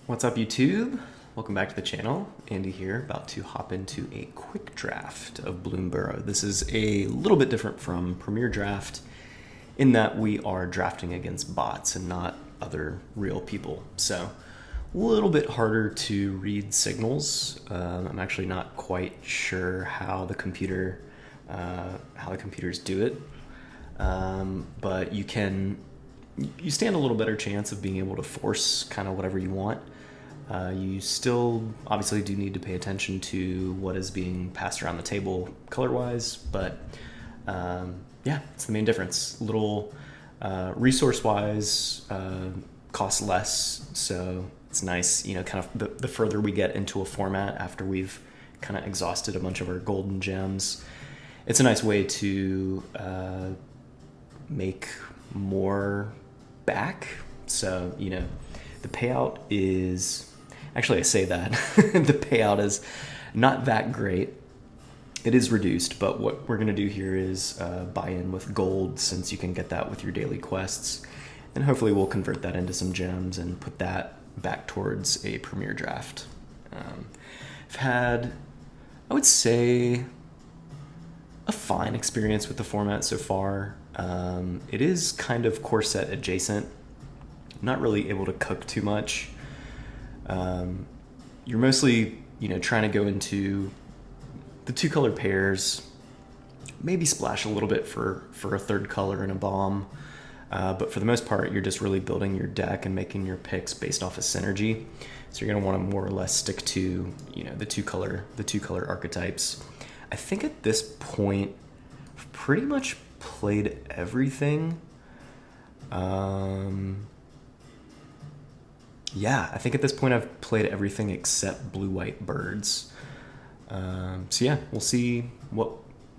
What's up, YouTube? Welcome back to the channel. Andy here, about to hop into a quick draft of Bloomburrow. This is a little bit different from Premier Draft in that we are drafting against bots and not other real people. So a little bit harder to read signals. I'm actually not quite sure how the computers do it, but you stand a little better chance of being able to force kind of whatever you want. You still obviously do need to pay attention to what is being passed around the table color-wise, but yeah, it's the main difference. Little resource-wise, costs less, so it's nice, kind of the further we get into a format after we've kind of exhausted a bunch of our golden gems, it's a nice way to make more back. So, the payout is, actually I say that, the payout is not that great. It is reduced, but what we're going to do here is buy in with gold, since you can get that with your daily quests, and hopefully we'll convert that into some gems and put that back towards a Premier Draft. I've had, I would say, a fine experience with the format so far. It is kind of core set adjacent, not really able to cook too much. You're mostly, trying to go into the two color pairs, maybe splash a little bit for a third color and a bomb. But for the most part, you're just really building your deck and making your picks based off of synergy. So you're going to want to more or less stick to, the two color archetypes. I think at this point, I've pretty much played everything. Yeah, I think at this point I've played everything except blue-white birds. So yeah, we'll see what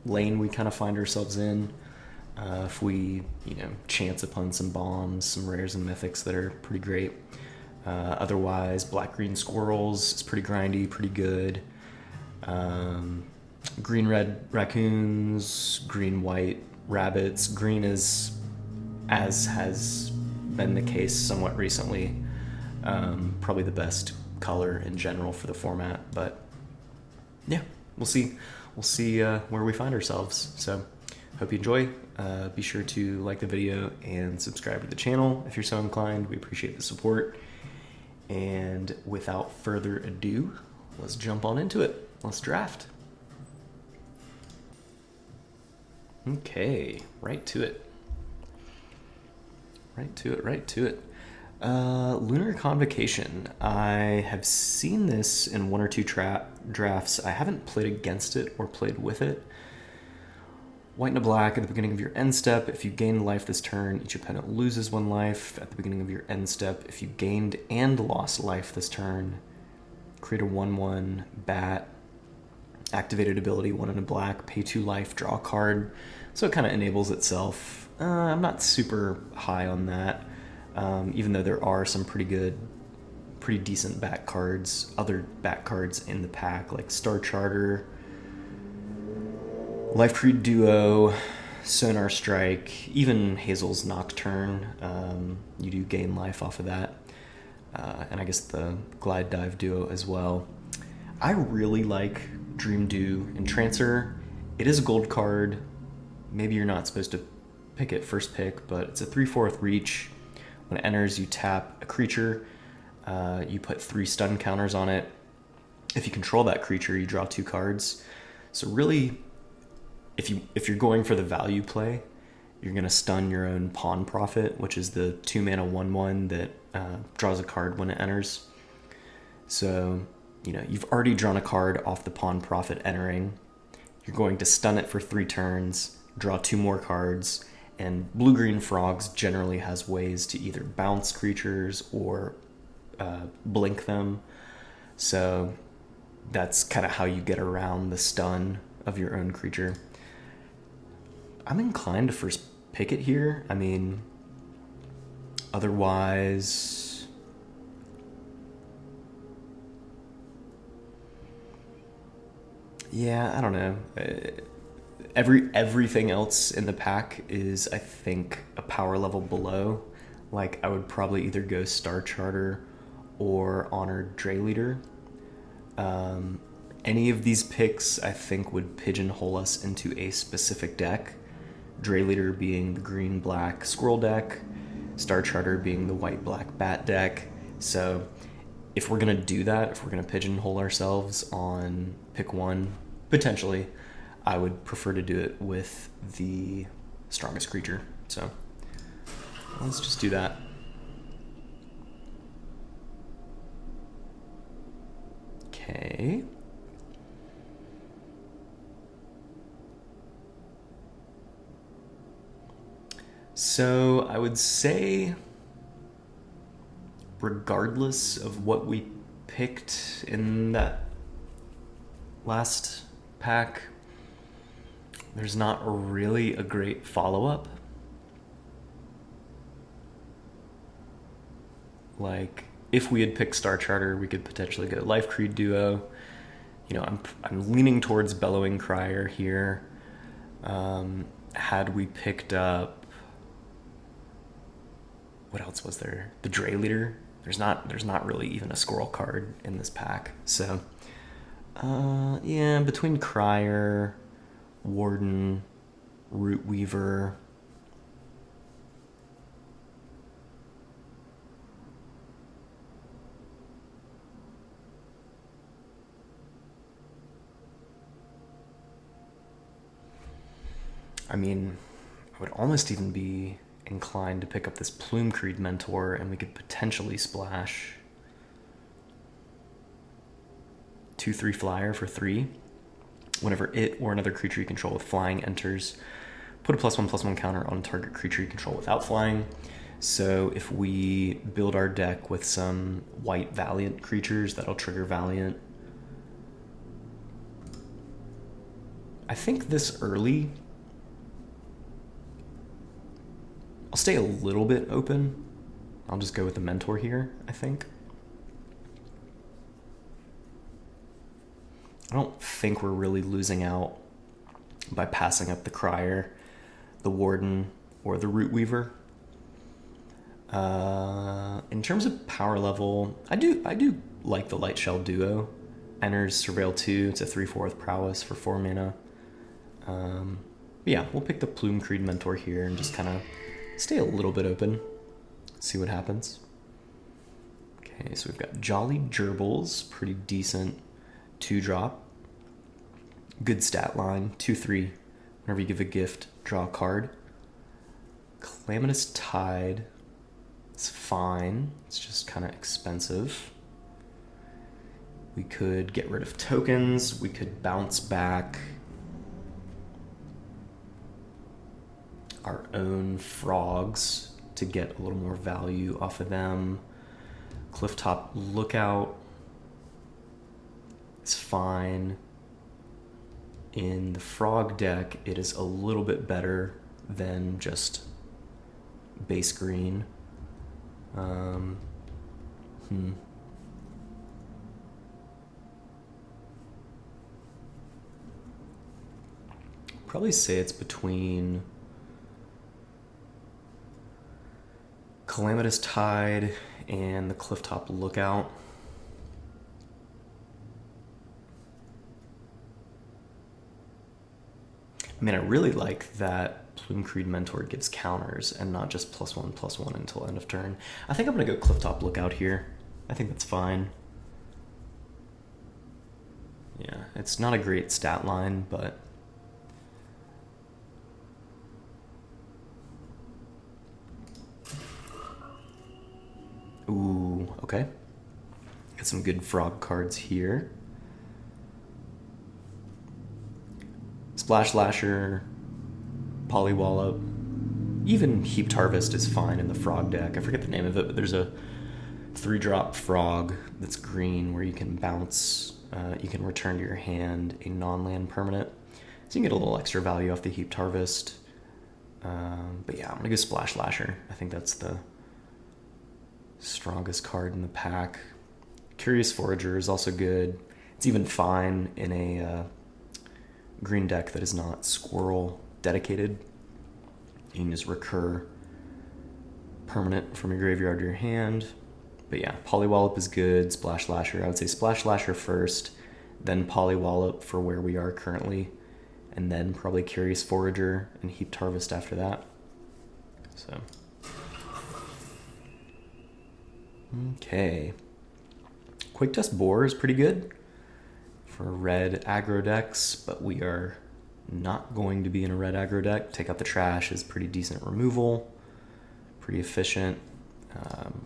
lane we kind of find ourselves in. If we, chance upon some bombs, some rares and mythics that are pretty great. Otherwise, black-green squirrels is pretty grindy, pretty good. Green-red raccoons, green-white rabbits. Green is, as has been the case somewhat recently, probably the best color in general for the format. But yeah, we'll see where we find ourselves. So hope you enjoy. Be sure to like the video and subscribe to the channel if you're so inclined. We appreciate the support. And without further ado, let's jump on into it. Let's draft. Okay, right to it. Lunar Convocation. I have seen this in one or two drafts. I haven't played against it or played with it. White and a black at the beginning of your end step. If you gain life this turn, each opponent loses one life. At the beginning of your end step, if you gained and lost life this turn, create a 1/1 bat. Activated ability, 1 and a black, pay 2 life, draw a card. So it kind of enables itself. I'm not super high on that, even though there are some pretty decent back cards, other back cards in the pack, like Star Charter, Life Tree Duo, Sonar Strike, even Hazel's Nocturne. You do gain life off of that. And I guess the Glide Dive Duo as well. I really like Dream Dew Entrancer. It is a gold card. Maybe you're not supposed to pick it first pick, but it's a 3/4 reach. When it enters, you tap a creature. You put 3 stun counters on it. If you control that creature, you draw 2 cards. So really, if you're going for the value play, you're going to stun your own Pawn Prophet, which is the 2 mana 1/1 that draws a card when it enters. So, you've already drawn a card off the Pawn Prophet entering. You're going to stun it for 3 turns, draw 2 more cards, and Blue-Green Frogs generally has ways to either bounce creatures or blink them. So that's kind of how you get around the stun of your own creature. I'm inclined to first pick it here. I mean, otherwise, yeah, I don't know. Everything else in the pack is, I think, a power level below. Like, I would probably either go Star Charter or Honored Dray Leader. Any of these picks, I think, would pigeonhole us into a specific deck. Dray Leader being the green-black Squirrel deck, Star Charter being the white-black Bat deck. So if we're going to do that, if we're going to pigeonhole ourselves on pick one, potentially, I would prefer to do it with the strongest creature. So let's just do that. Okay. So I would say, regardless of what we picked in that last pack, there's not really a great follow-up. Like, if we had picked Star Charter, we could potentially go Life Creed Duo. You know, I'm leaning towards Bellowing Crier here. Had we picked up, what else was there? The Dray Leader. There's not really even a Squirrel card in this pack. So, yeah, between Crier, Warden, Root Weaver. I mean, I would almost even be inclined to pick up this Plume Creed Mentor, and we could potentially splash 2/3 flyer for 3. Whenever it or another creature you control with flying enters, put a +1/+1 counter on target creature you control without flying. So if we build our deck with some white Valiant creatures, that'll trigger Valiant. I think this early, I'll stay a little bit open. I'll just go with the Mentor here, I think. I don't think we're really losing out by passing up the Crier, the Warden, or the Root Weaver. In terms of power level, I do like the Light Shell Duo. Enters Surveil 2, it's a 3/4 with Prowess for 4 mana. Yeah, we'll pick the Plume Creed Mentor here and just kind of stay a little bit open, see what happens. Okay, so we've got Jolly Gerbils, pretty decent 2-drop. Good stat line, 2/3. Whenever you give a gift, draw a card. Calamitous Tide, it's fine. It's just kind of expensive. We could get rid of tokens. We could bounce back our own frogs to get a little more value off of them. Clifftop Lookout, it's fine. In the frog deck, it is a little bit better than just base green. Probably say it's between Calamitous Tide and the Clifftop Lookout. I mean, I really like that Plume Creed Mentor gives counters and not just +1/+1 until end of turn. I think I'm going to go Clifftop Lookout here. I think that's fine. Yeah, it's not a great stat line, but ooh, okay. Got some good frog cards here. Splash Lasher, Polywallop, even Heaped Harvest is fine in the frog deck. I forget the name of it, but there's a 3-drop frog that's green where you can bounce, you can return to your hand a non-land permanent. So you can get a little extra value off the Heaped Harvest. But yeah, I'm gonna go Splash Lasher. I think that's the strongest card in the pack. Curious Forager is also good. It's even fine in a green deck that is not Squirrel dedicated. You can just recur permanent from your graveyard to your hand. But yeah, Polywallop is good, Splash Lasher. I would say Splash Lasher first, then Polywallop for where we are currently, and then probably Curious Forager and Heaped Harvest after that. So, okay. Quick Dust Boar is pretty good for red aggro decks, but we are not going to be in a red aggro deck. Take Out the Trash is pretty decent removal, pretty efficient.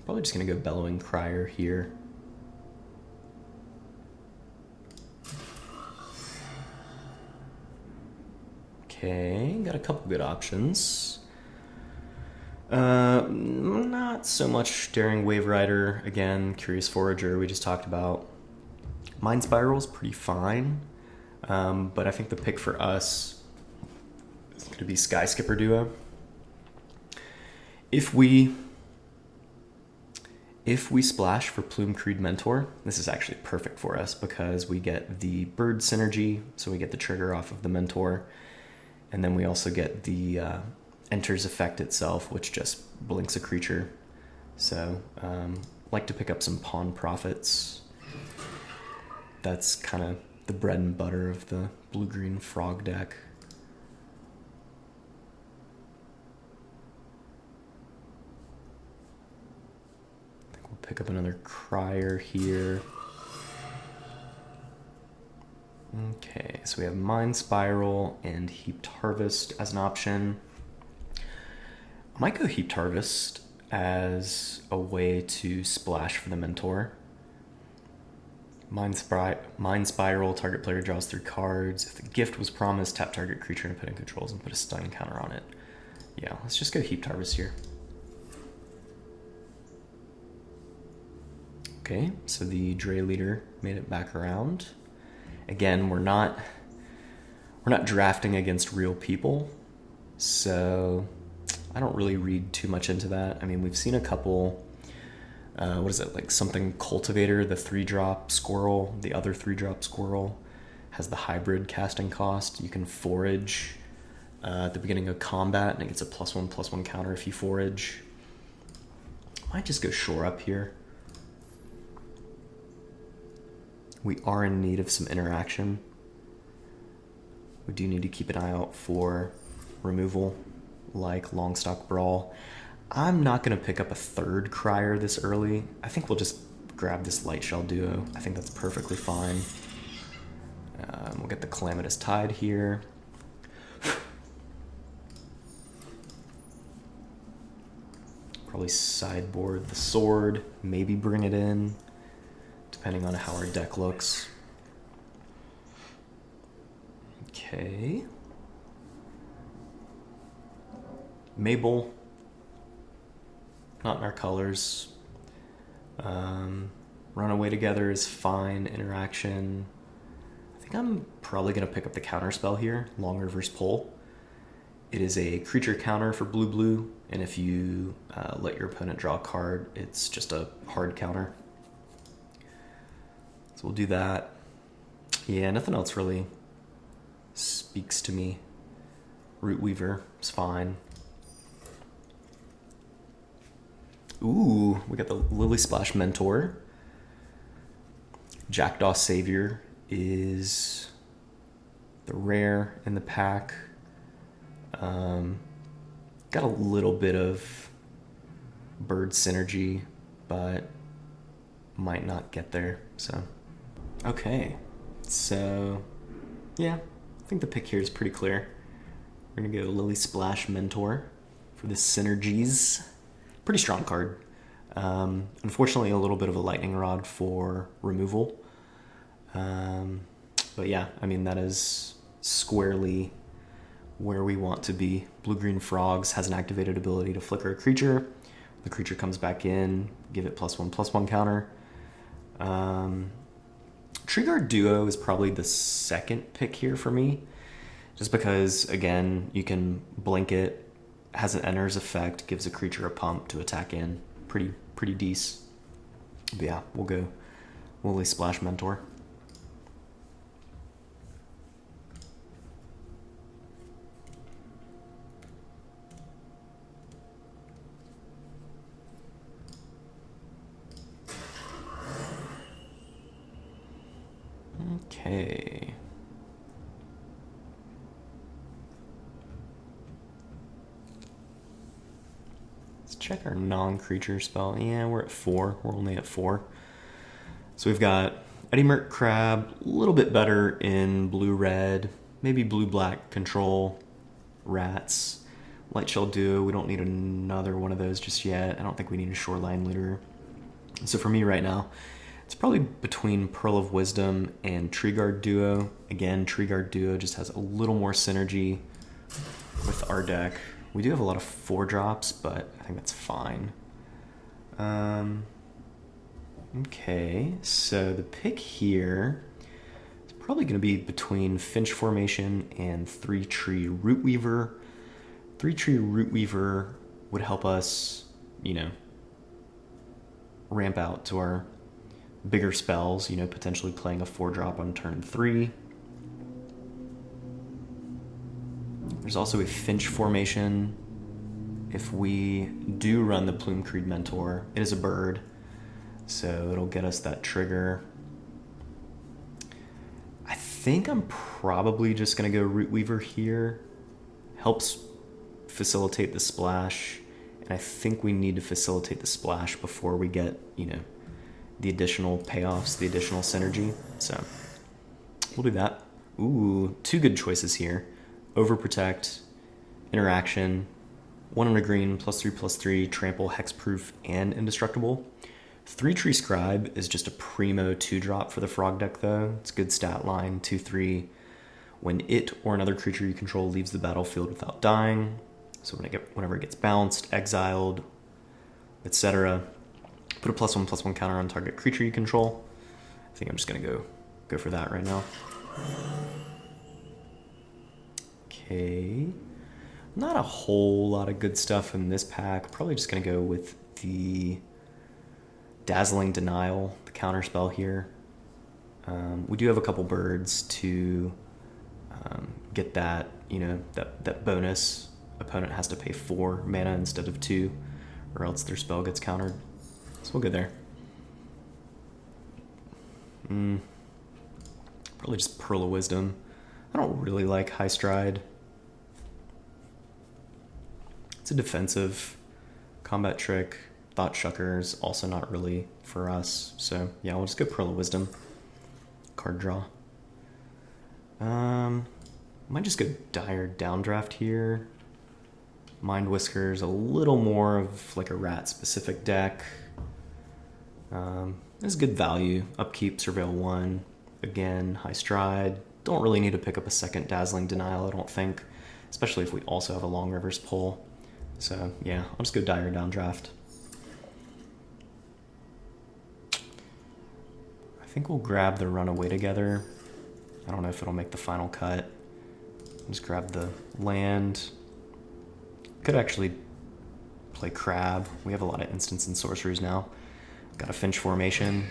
Probably just going to go Bellowing Crier here. Okay, got a couple good options. Not so much Daring Wave Rider. Again, Curious Forager we just talked about. Mind Spiral's pretty fine, but I think the pick for us is going to be Sky Skipper Duo. If we splash for Plume Creed Mentor, this is actually perfect for us because we get the bird synergy, so we get the trigger off of the Mentor, and then we also get the Enters effect itself, which just blinks a creature. So, like to pick up some Pawn Profits. That's kind of the bread and butter of the blue-green frog deck. I think we'll pick up another Crier here. Okay, so we have Mind Spiral and Heaped Harvest as an option. I might go Heaped Harvest as a way to splash for the Mentor. Mind Spiral, target player draws 3 cards. If the gift was promised, tap target creature and put in controls and put a stun counter on it. Yeah, let's just go Heaped Harvest here. Okay, so the Dre Leader made it back around. Again, we're not drafting against real people, so I don't really read too much into that. I mean, we've seen a couple, what is it, like something Cultivator, the 3-drop Squirrel, the other 3-drop Squirrel has the hybrid casting cost. You can forage at the beginning of combat, and it gets a +1/+1 counter if you forage. Might just go Shore Up here. We are in need of some interaction. We do need to keep an eye out for removal, like Longstock Brawl. I'm not going to pick up a 3rd Crier this early. I think we'll just grab this Light Shell Duo. I think that's perfectly fine. We'll get the Calamitous Tide here. Probably sideboard the Sword, maybe bring it in, depending on how our deck looks. Okay. Mabel. Not in our colors. Runaway Together is fine. Interaction. I think I'm probably going to pick up the counter spell here. Long Reverse Pull. It is a creature counter for blue, and if you let your opponent draw a card, it's just a hard counter. So we'll do that. Yeah, nothing else really speaks to me. Root Weaver is fine. Ooh, we got the Lily Splash Mentor. Jackdaw Savior is the rare in the pack. Got a little bit of bird synergy, but might not get there, so. Okay, so yeah, I think the pick here is pretty clear. We're gonna go Lily Splash Mentor for the synergies. Pretty strong card. Unfortunately, a little bit of a lightning rod for removal. But yeah, I mean, that is squarely where we want to be. Blue-green Frogs has an activated ability to flicker a creature. The creature comes back in, give it +1/+1 counter. Treeguard Duo is probably the second pick here for me, just because, again, you can blink it, has an Enters effect, gives a creature a pump to attack in. Pretty decent. But yeah, we'll go Lily Splash Mentor. Okay. Let's check our non-creature spell. Yeah, we're at 4. We're only at 4. So we've got Eddie Merc Crab, a little bit better in blue-red, maybe blue-black control, rats. Lightshell Duo, we don't need another one of those just yet. I don't think we need a Shoreline Looter. So for me right now, it's probably between Pearl of Wisdom and Tree Guard Duo. Again, Tree Guard Duo just has a little more synergy with our deck. We do have a lot of 4-drops, but I think that's fine. Okay, so the pick here is probably going to be between Finch Formation and 3-Tree Rootweaver. 3-Tree Rootweaver would help us, ramp out to our bigger spells, potentially playing a 4-drop on turn 3. There's also a Finch Formation. If we do run the Plume Creed Mentor, it is a bird, so it'll get us that trigger. I think I'm probably just going to go Rootweaver here. Helps facilitate the splash, and I think we need to facilitate the splash before we get, the additional payoffs, the additional synergy. So we'll do that. Ooh, 2 good choices here. Overprotect, interaction, 1 on a green, +3/+3, trample, hexproof, and indestructible. 3-Tree Scribe is just a primo 2-drop for the frog deck though. It's a good stat line, 2/3. When it or another creature you control leaves the battlefield without dying, so whenever it gets bounced, exiled, etc., put a +1/+1 counter on target creature you control. I think I'm just gonna go for that right now. Okay, not a whole lot of good stuff in this pack. Probably just gonna go with the Dazzling Denial, the counter spell here. We do have a couple birds to get that, that bonus. Opponent has to pay 4 mana instead of 2, or else their spell gets countered. So we'll go there. Probably just Pearl of Wisdom. I don't really like High Stride. It's a defensive combat trick. Thought Shucker's also not really for us. So yeah, we'll just go Pearl of Wisdom. Card draw. Might just go Dire Downdraft here. Mind Whiskers, a little more of like a rat-specific deck. It's good value. Upkeep, Surveil 1. Again, High Stride. Don't really need to pick up a second Dazzling Denial, I don't think. Especially if we also have a Long Rivers pull. So yeah, I'll just go Dire Downdraft. I think we'll grab the Runaway Together. I don't know if it'll make the final cut. Just grab the land. Could actually play Crab. We have a lot of instants and sorceries now. Got a Finch Formation.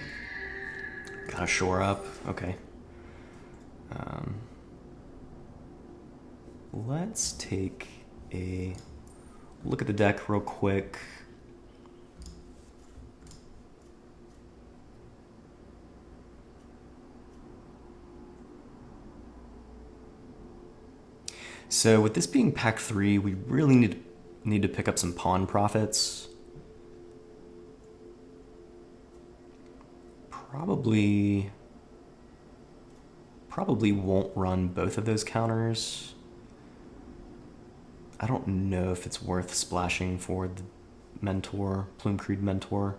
Got a Shore Up. Okay. Let's take a look at the deck real quick. So with this being pack 3, we really need to pick up some pawn profits. Probably won't run both of those counters. I don't know if it's worth splashing for the Mentor, Plume Creed Mentor.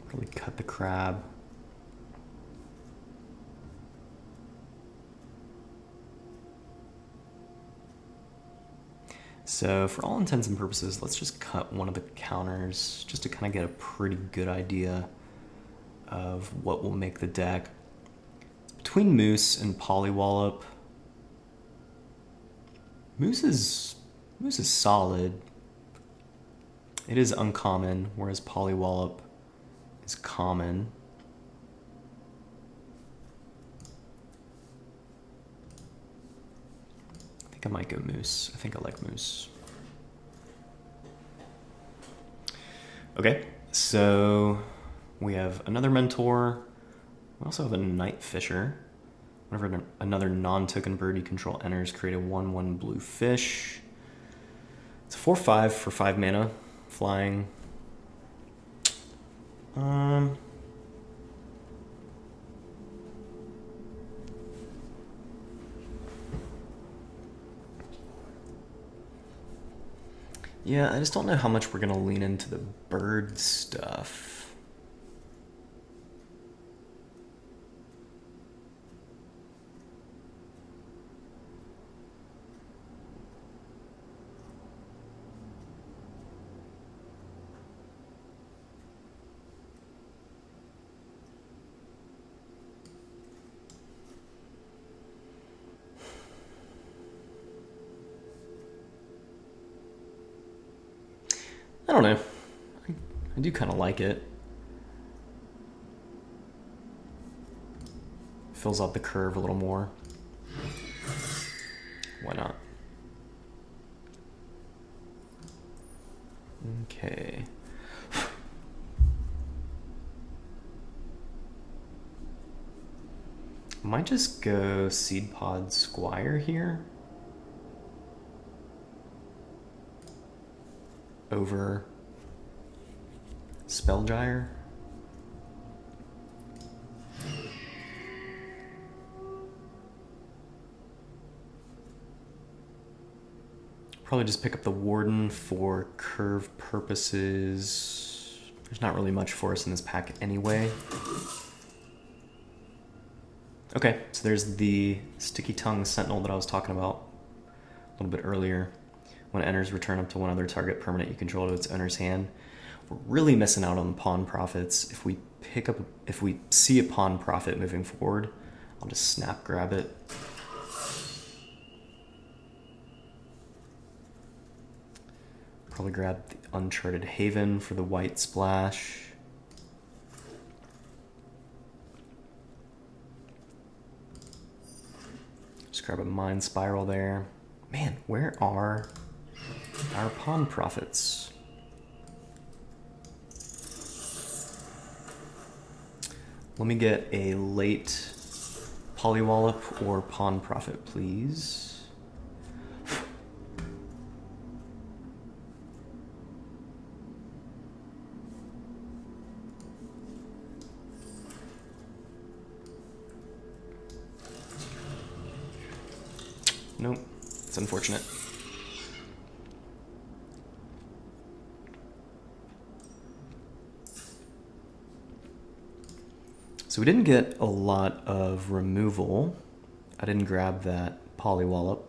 Probably cut the Crab. So for all intents and purposes, let's just cut one of the counters just to kind of get a pretty good idea of what will make the deck. It's between Moose and Polywallop, Moose is solid. It is uncommon, whereas Polywallop is common. I think I might go Moose. I think I like Moose. Okay, so we have another Mentor. We also have a Night Fisher. Whenever another non-token bird you control enters, create a 1/1 blue fish. It's a 4/5 for 5 mana, flying. Yeah, I just don't know how much we're gonna lean into the bird stuff. I don't know. I do kind of like it. Fills out the curve a little more. Why not? Okay. Might just go Seed Pod Squire here. Over Spellgyre. Probably just pick up the Warden for curve purposes. There's not really much for us in this pack anyway. Okay, so there's the Sticky Tongue Sentinel that I was talking about a little bit earlier. When it enters, return up to one other target permanent you control to its owner's hand. We're really missing out on the pawn profits. If we see a pawn profit moving forward, I'll just snap grab it. Probably grab the Uncharted Haven for the white splash. Just grab a Mind Spiral there. Man, where are our pawn profits? Let me get a late Polywallop or pawn profit, please. Nope, it's unfortunate. So we didn't get a lot of removal. I didn't grab that Polywallop.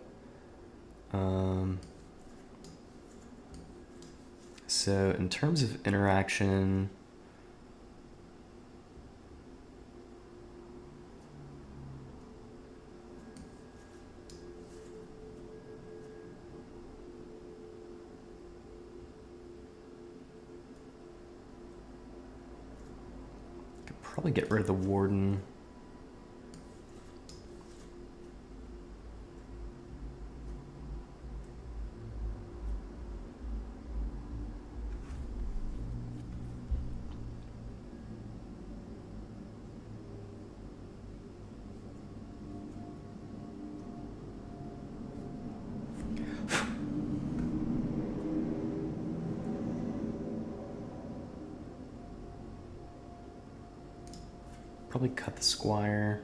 So in terms of interaction, probably get rid of the Warden. Probably cut the Squire.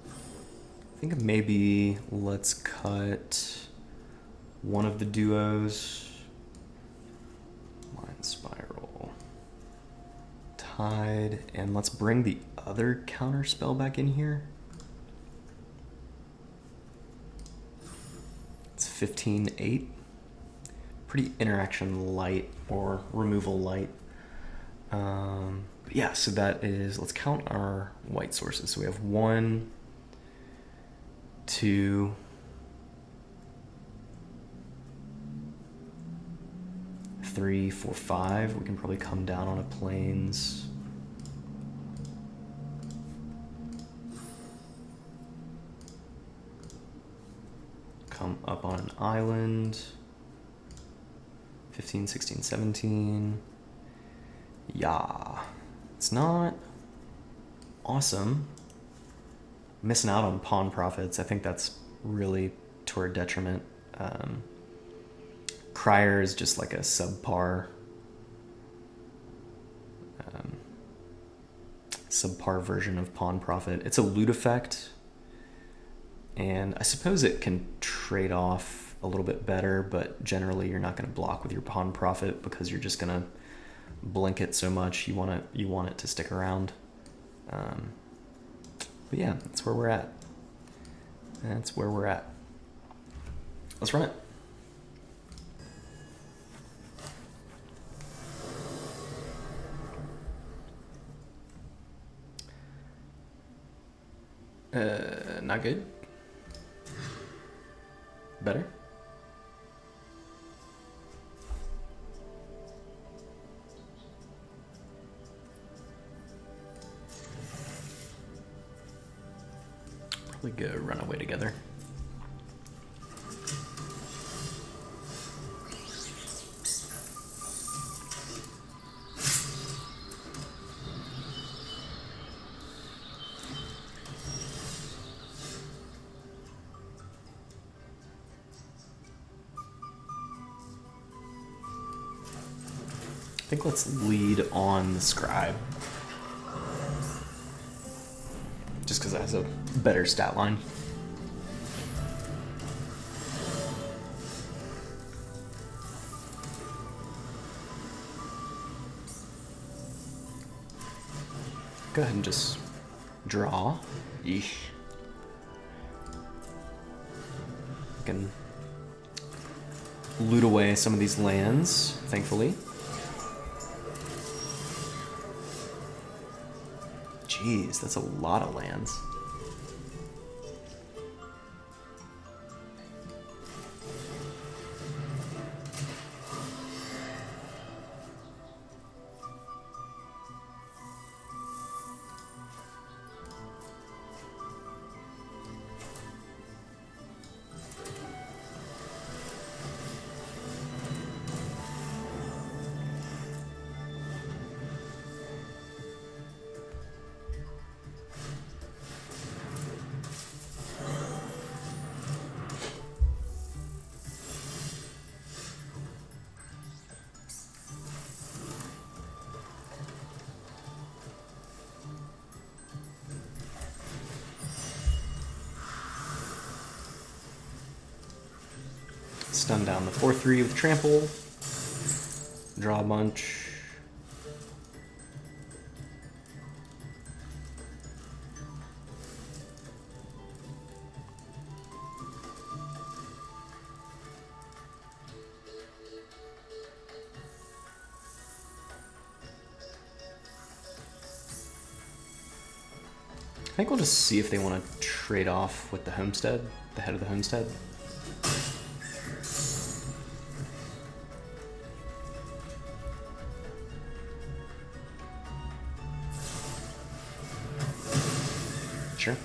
I think maybe let's cut one of the duos. Mind Spiral. Tide. And let's bring the other counter spell back in here. It's 15-8. pretty interaction light or removal light. Yeah, so that is, let's count our white sources. So we have 1, 2, 3, 4, 5. We can probably come down on a plains. Come up on an island. 15, 16, 17. Yeah. It's not awesome. Missing out on pawn profits. I think that's really to our detriment. Crier is just like a subpar version of pawn profit. It's a loot effect, and I suppose it can trade off a little bit better, but generally you're not going to block with your pawn profit because you're just going to blink it so much. You want it to stick around. But yeah, that's where we're at. Let's run it. Not good. Better. Probably go run away together. I think let's lead on the scribe. Just because it has a better stat line. Go ahead and just draw. Eesh. I can loot away some of these lands, thankfully. Jeez, that's a lot of lands. Stun down the 4/3 with trample. Draw a bunch. I think we'll just see if they want to trade off with the homestead, the head of the homestead. Sure.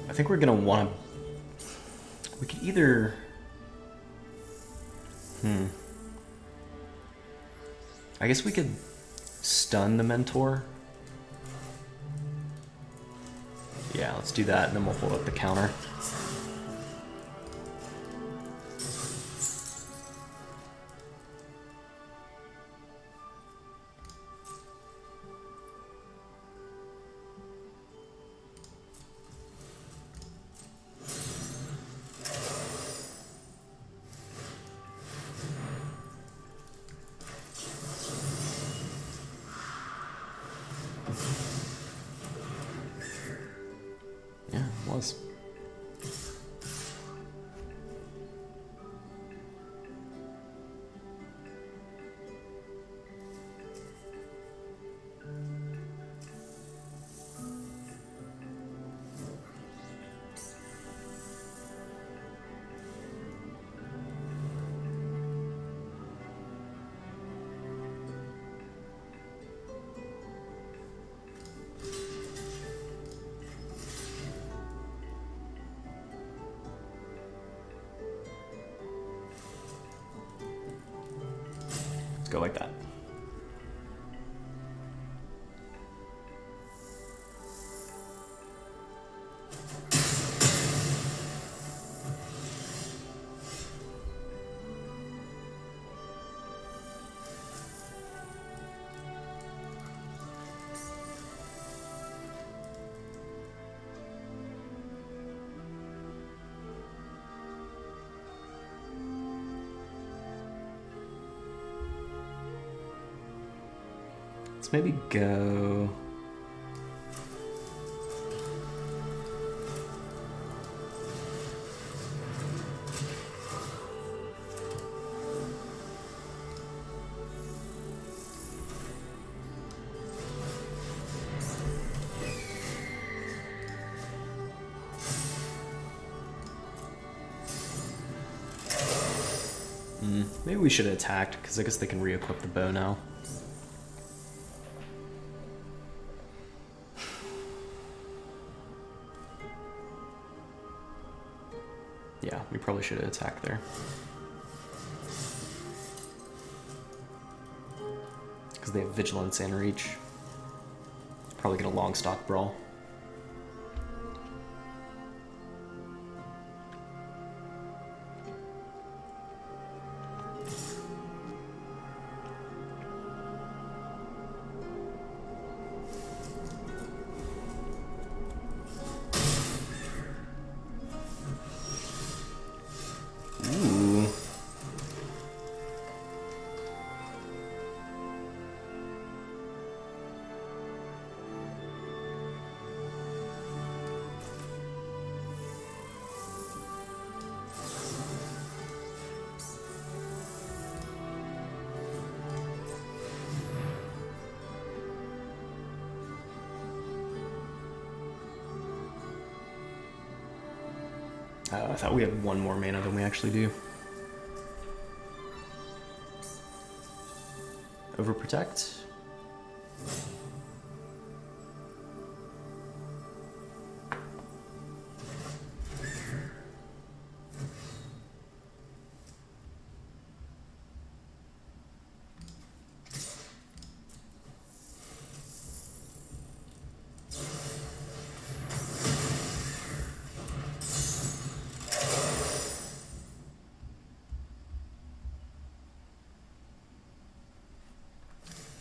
I think we're gonna want to. We could either. I guess we could stun the mentor. Yeah, let's do that, and then we'll hold up the counter. Yeah, it was. Go like that. Let's maybe go... Maybe we should have attacked, because I guess they can re-equip the bow now. Yeah, we probably should have attacked there. Because they have Vigilance and Reach. Probably get a long stock brawl. Ooh. I thought we had one more mana than we actually do. Overprotect.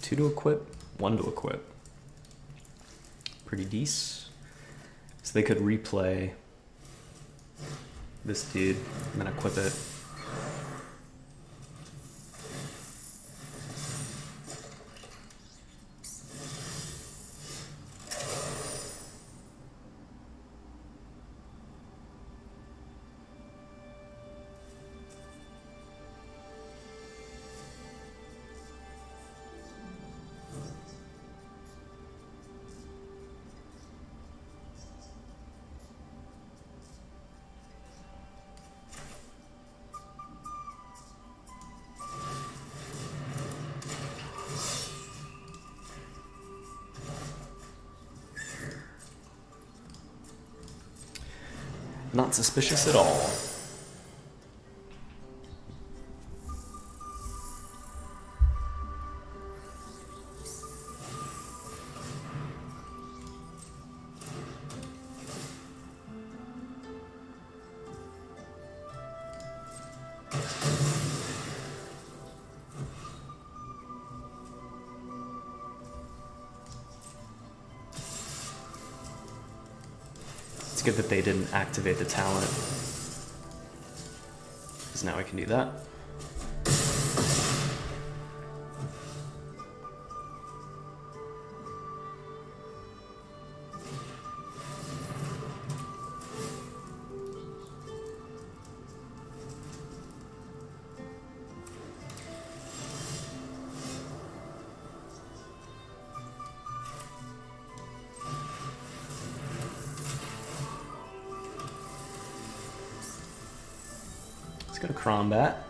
Two to equip, one to equip. Pretty decent. So they could replay this dude and then equip it. Not suspicious at all. It's good that they didn't activate the talent, because now I can do that. Let's go to Crombat.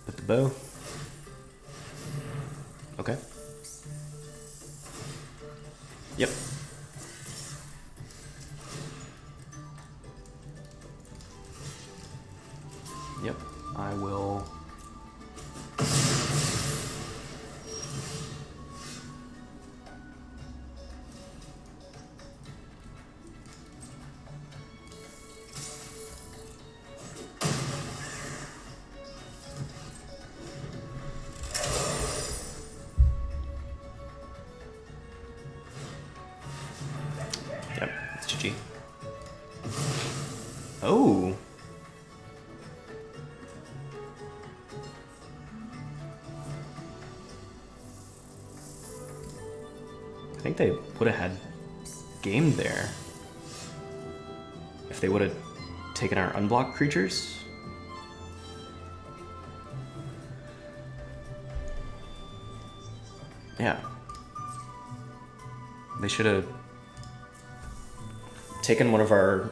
Put the bow. Okay. Yep. Yep. I will. Yep, it's GG. Oh. I think they would have had game there if they would have taken our unblocked creatures. Yeah. They should have taken one of our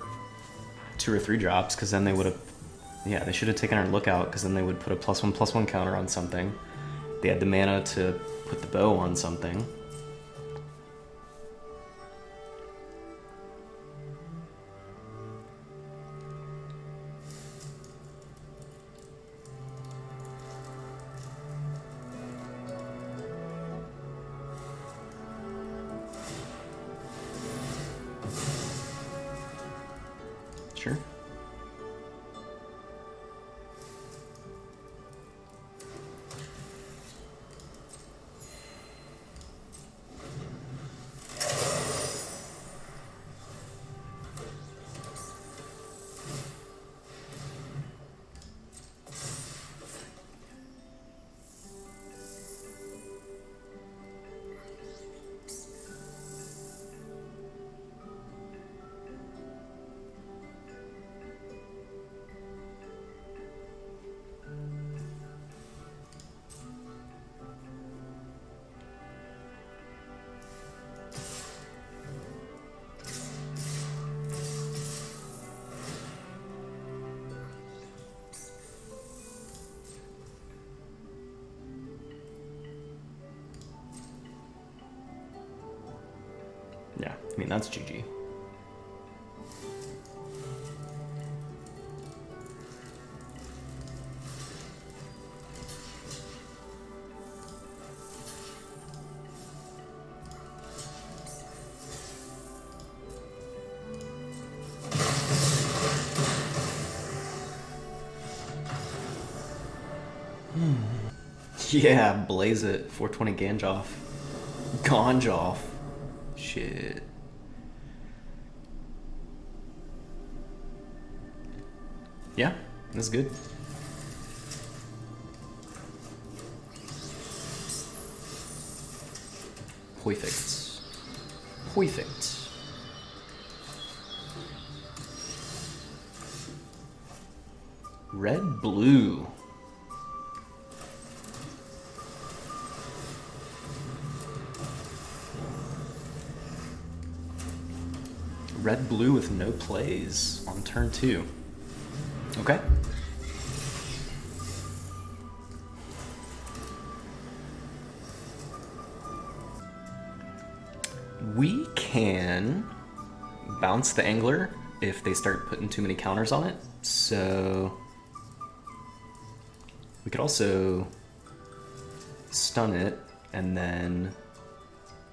2 or 3 drops, because then they would have, yeah, they should have taken our lookout, because then they would put a +1/+1 counter on something. They had the mana to put the bow on something. Sure. Yeah, I mean, that's GG. Yeah, blaze it. 420 Ganjoff. Ganjoff. Shit. Yeah, that's good. Perfect. Perfect. Red, blue. Red, blue with no plays on turn 2. Okay. We can bounce the Angler if they start putting too many counters on it. So we could also stun it and then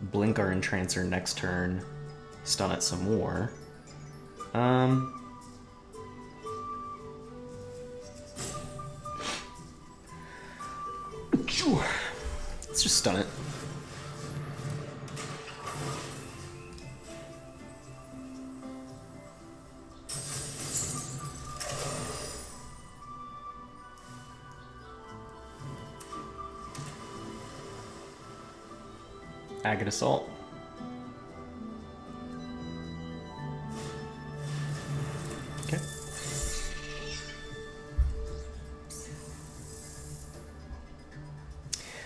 blink our Entrancer next turn, stun it some more. Let's just stun it. Agate Assault. Okay.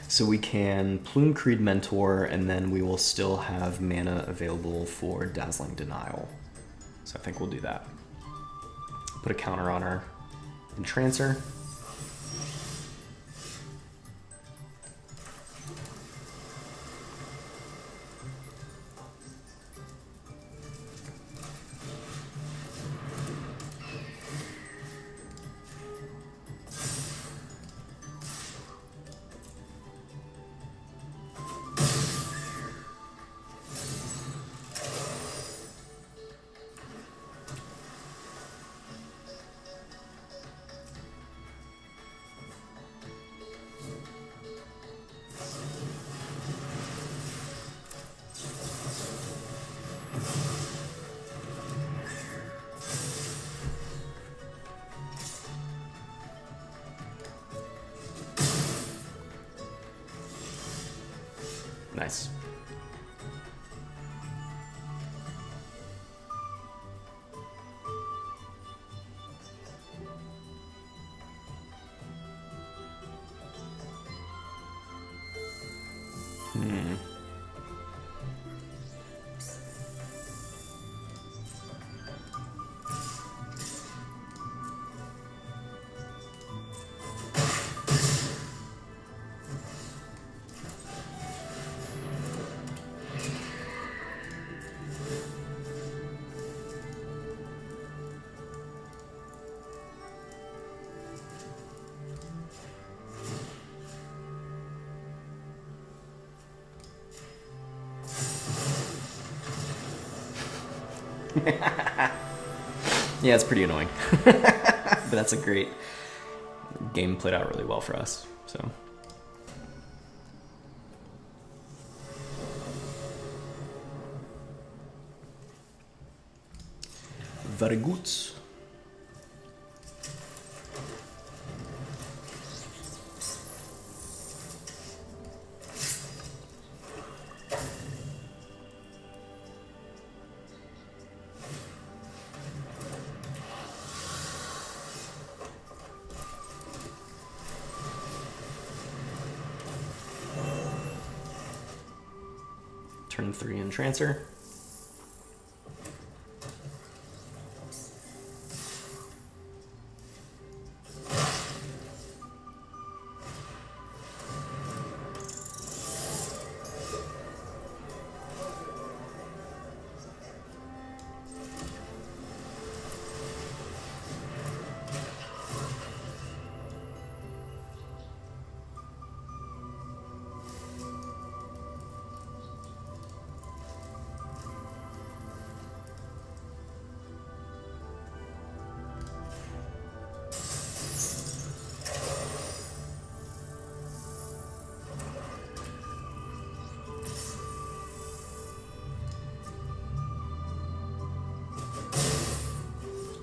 So we can Plume Creed Mentor, and then we will still have mana available for Dazzling Denial. So I think we'll do that. Put a counter on our Entrancer. Nice. Yeah, it's pretty annoying. But that's a great game, played out really well for us. So very good. Turn 3 Entrancer.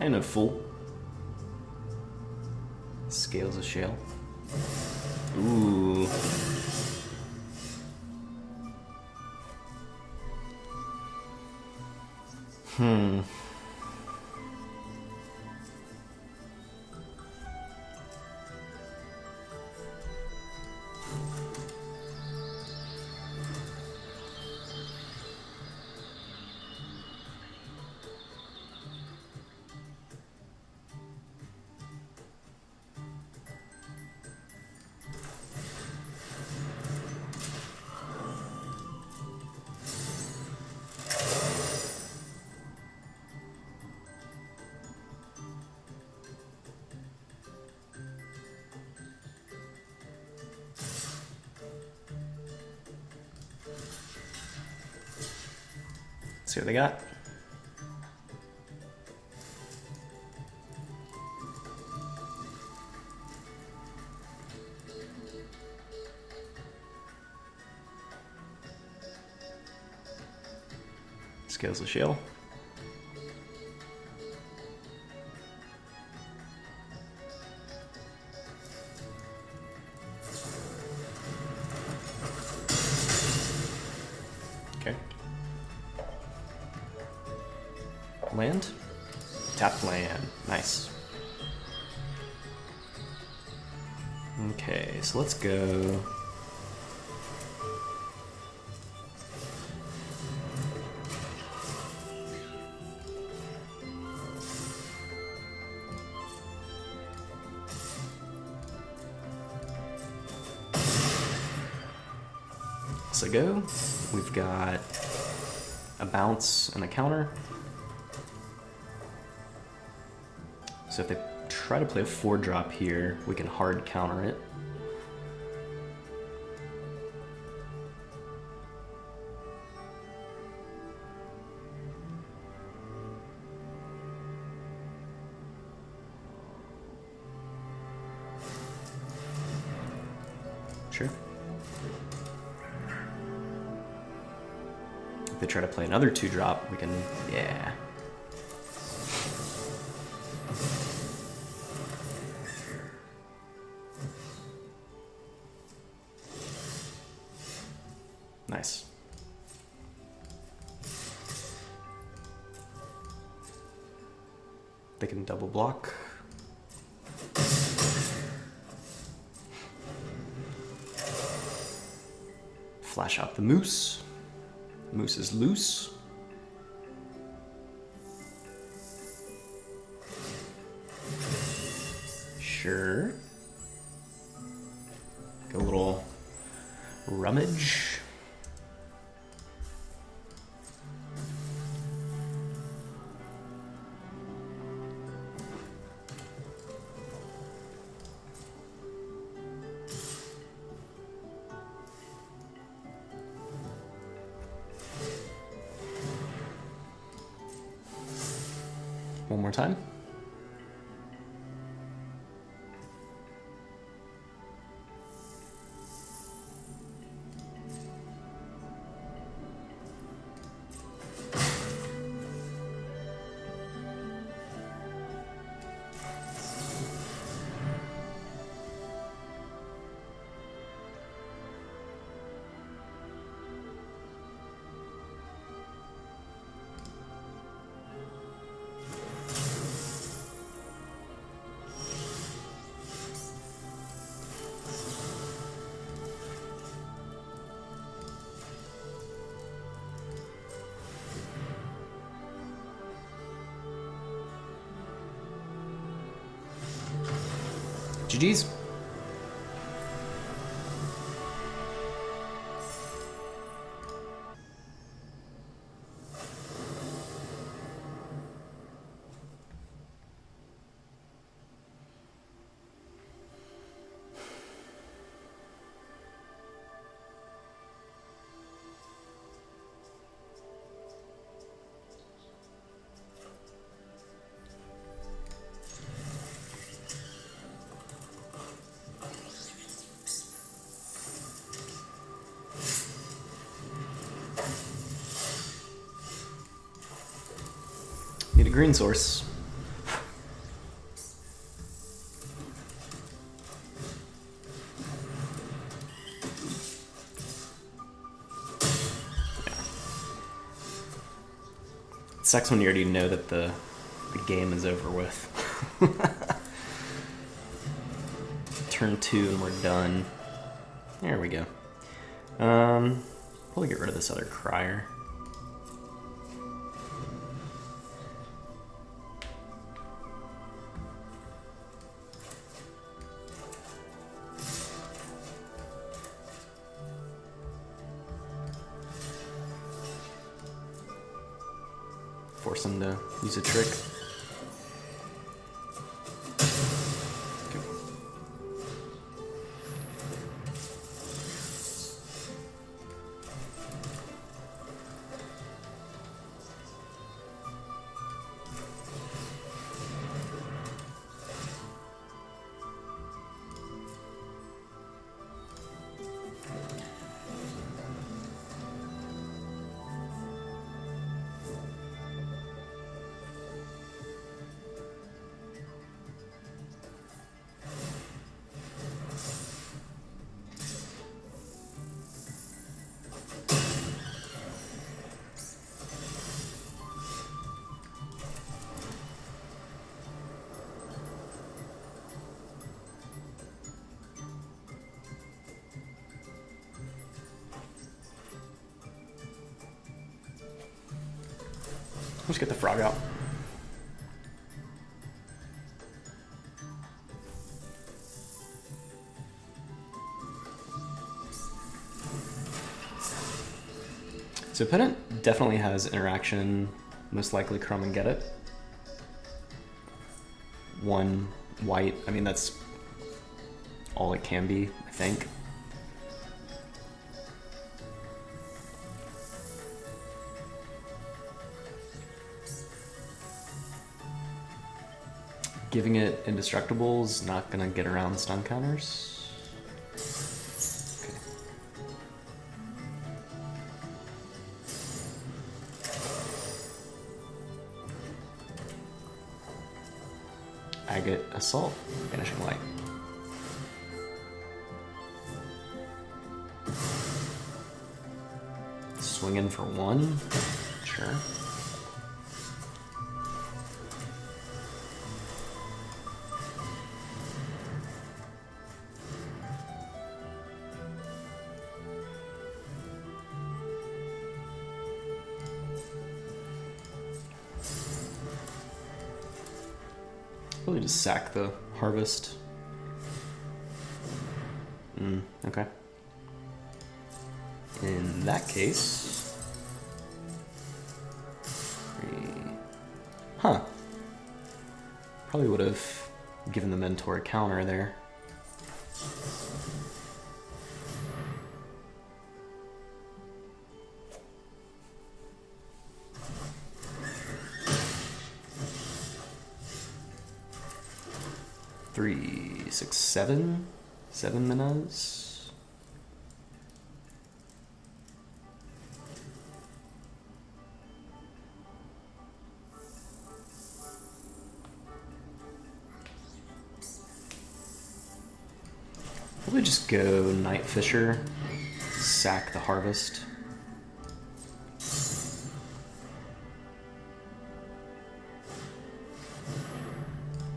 And a Fool. Scales of Shale. Ooh. Let's see what they got. Scales the shell. Okay. Land. Tap land. Nice. Okay, so let's go. So go. We've got a bounce and a counter. So if they try to play a 4-drop here, we can hard counter it. Sure. If they try to play another 2-drop, we can, yeah. Nice. They can double block. Flash out the moose. Moose is loose. Sure. Get a little rummage. One more time. GG's. Need a green source. Yeah. It sucks when you already know that the game is over with. Turn 2 and we're done. There we go. Probably get rid of this other crier. Force him to use a trick. Okay. Let's get the frog out. So opponent definitely has interaction, most likely Crumb and get it. One white, I mean that's all it can be, I think. Giving it indestructible is not gonna get around stun counters. Okay. Agate Assault, Vanishing Light. Swing in for one, sure. Probably just sack the harvest. Okay. In that case... Huh. Probably would have given the Mentor a counter there. Three, six, seven. 7 minas. Probably just go Night Fisher, sack the harvest.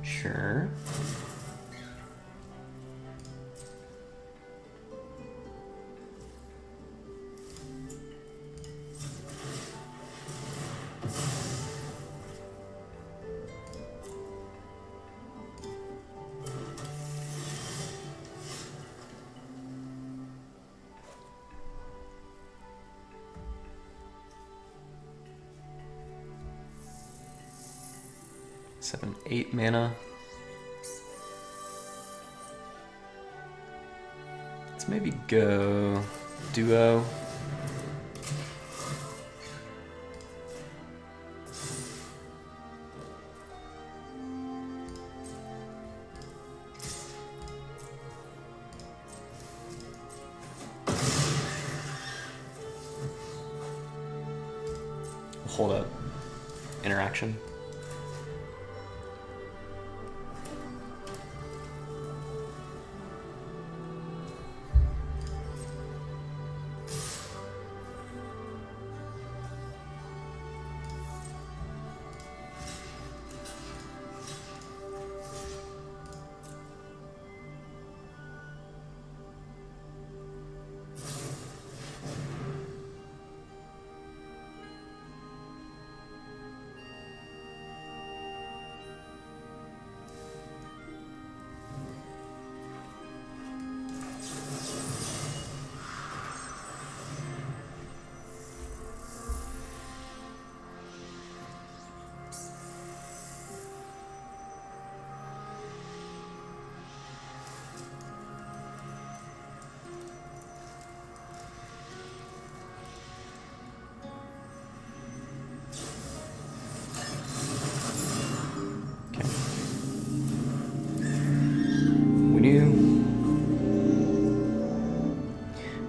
Sure. Seven, 8 mana. Let's maybe go duo. Hold up. Interaction.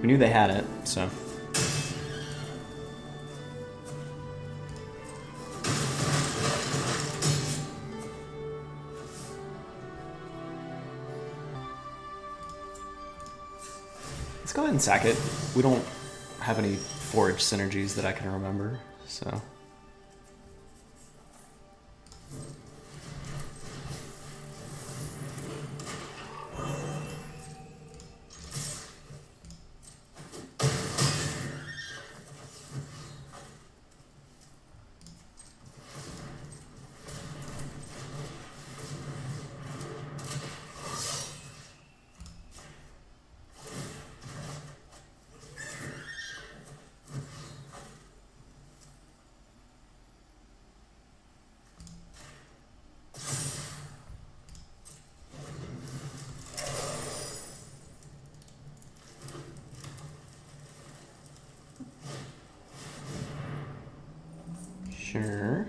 We knew they had it, so. Let's go ahead and sack it. We don't have any forage synergies that I can remember, so. Sure.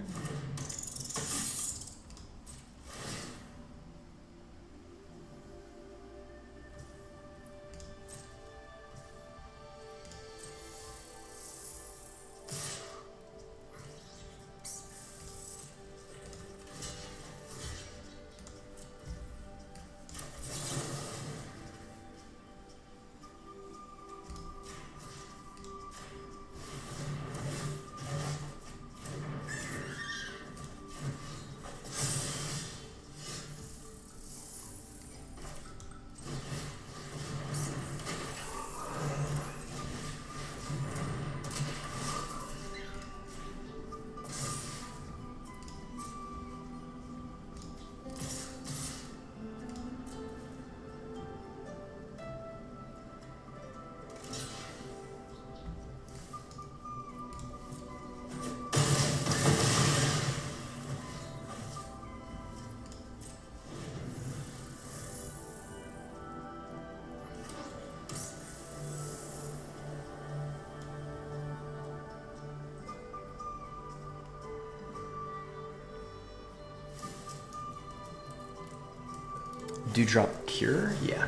Dewdrop Cure? Yeah.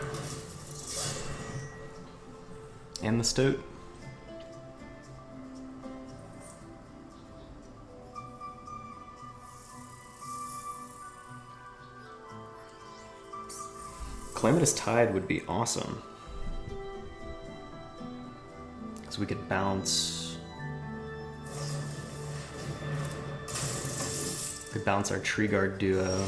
And the Stoat? Calamitous Tide would be awesome. So we could bounce... We could bounce our Tree Guard duo.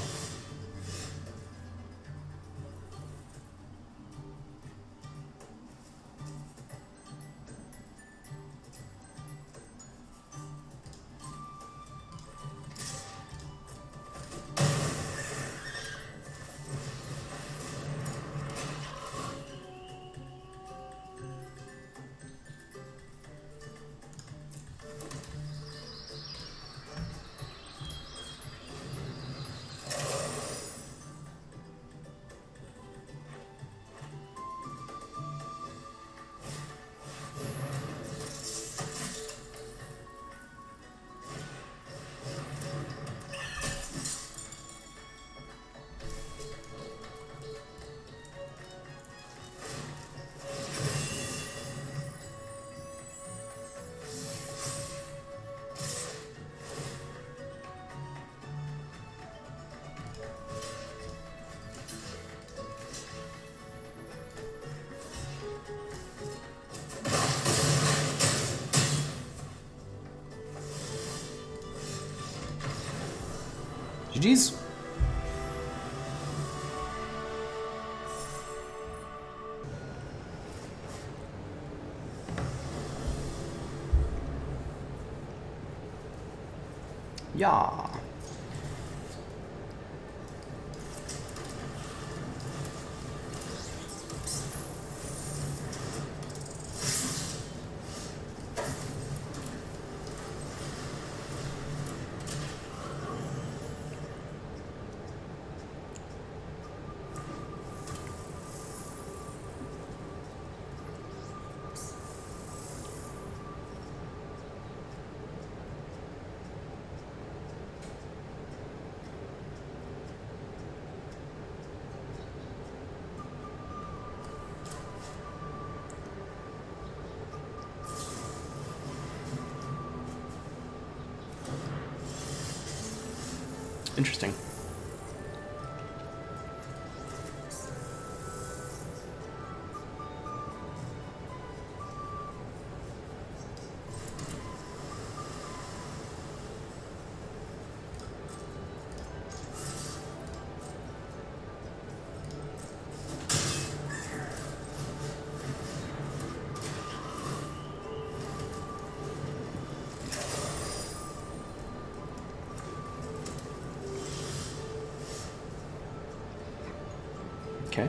GG's. Yeah. Interesting. Okay.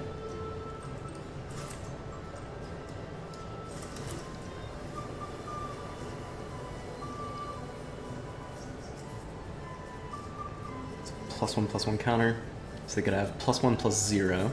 +1/+1 counter. So they could have +1/+0.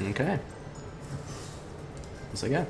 Okay. So yeah.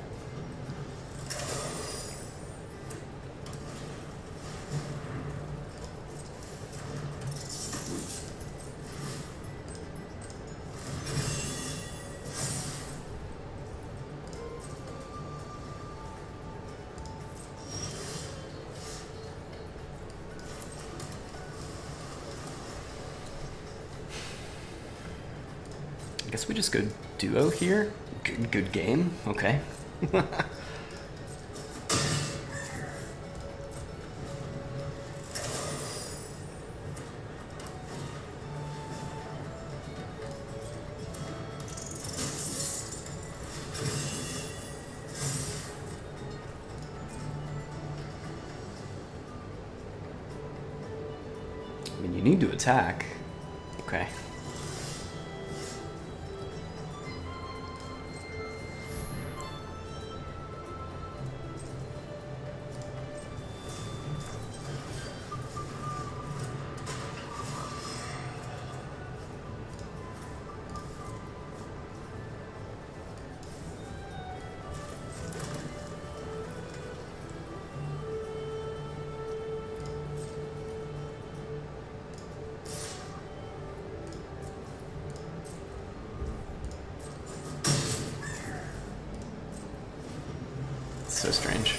I guess we just go duo here. Good game. Okay. I mean, you need to attack. Okay. So strange.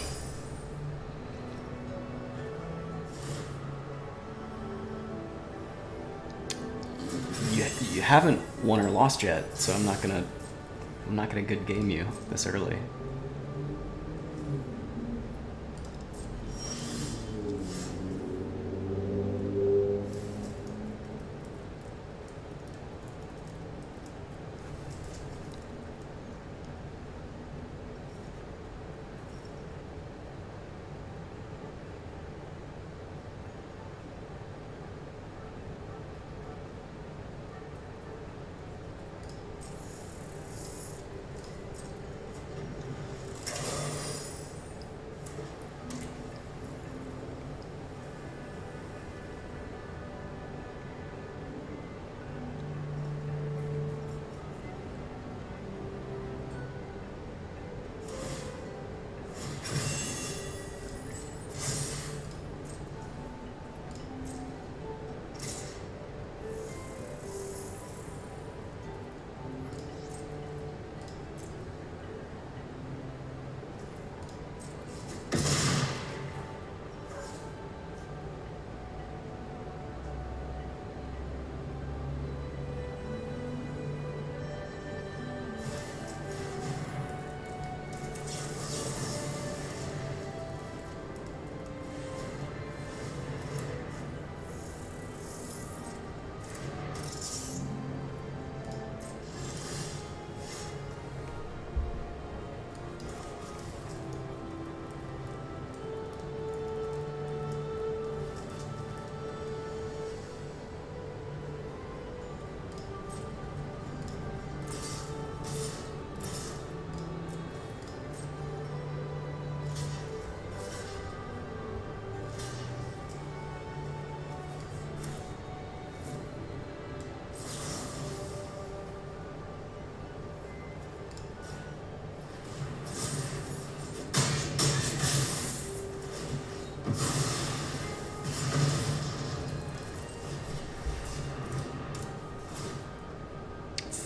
You haven't won or lost yet, so I'm not gonna good game you this early.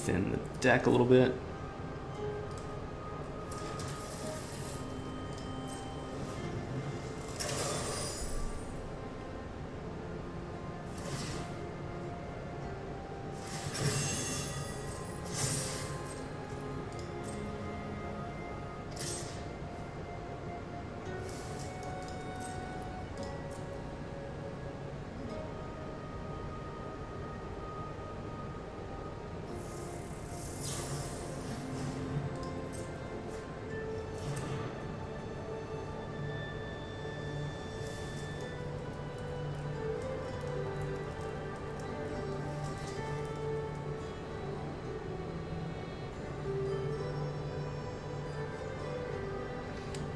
Thin the deck a little bit.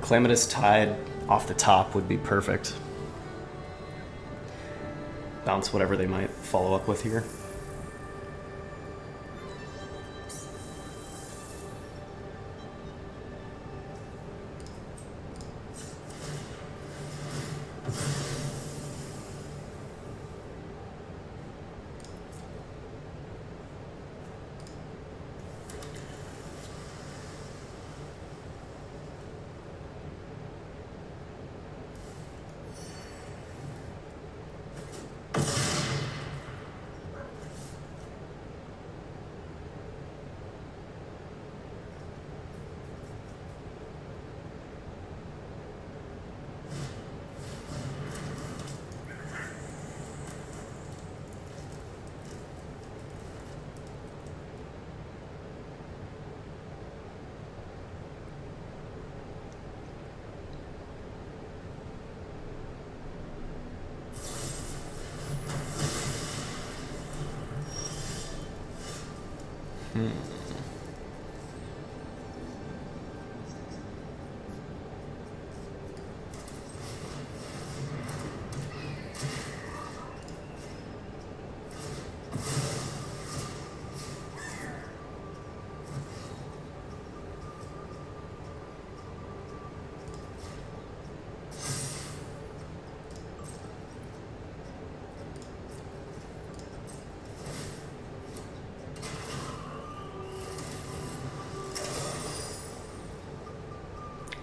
Calamitous Tide off the top would be perfect. Bounce whatever they might follow up with here.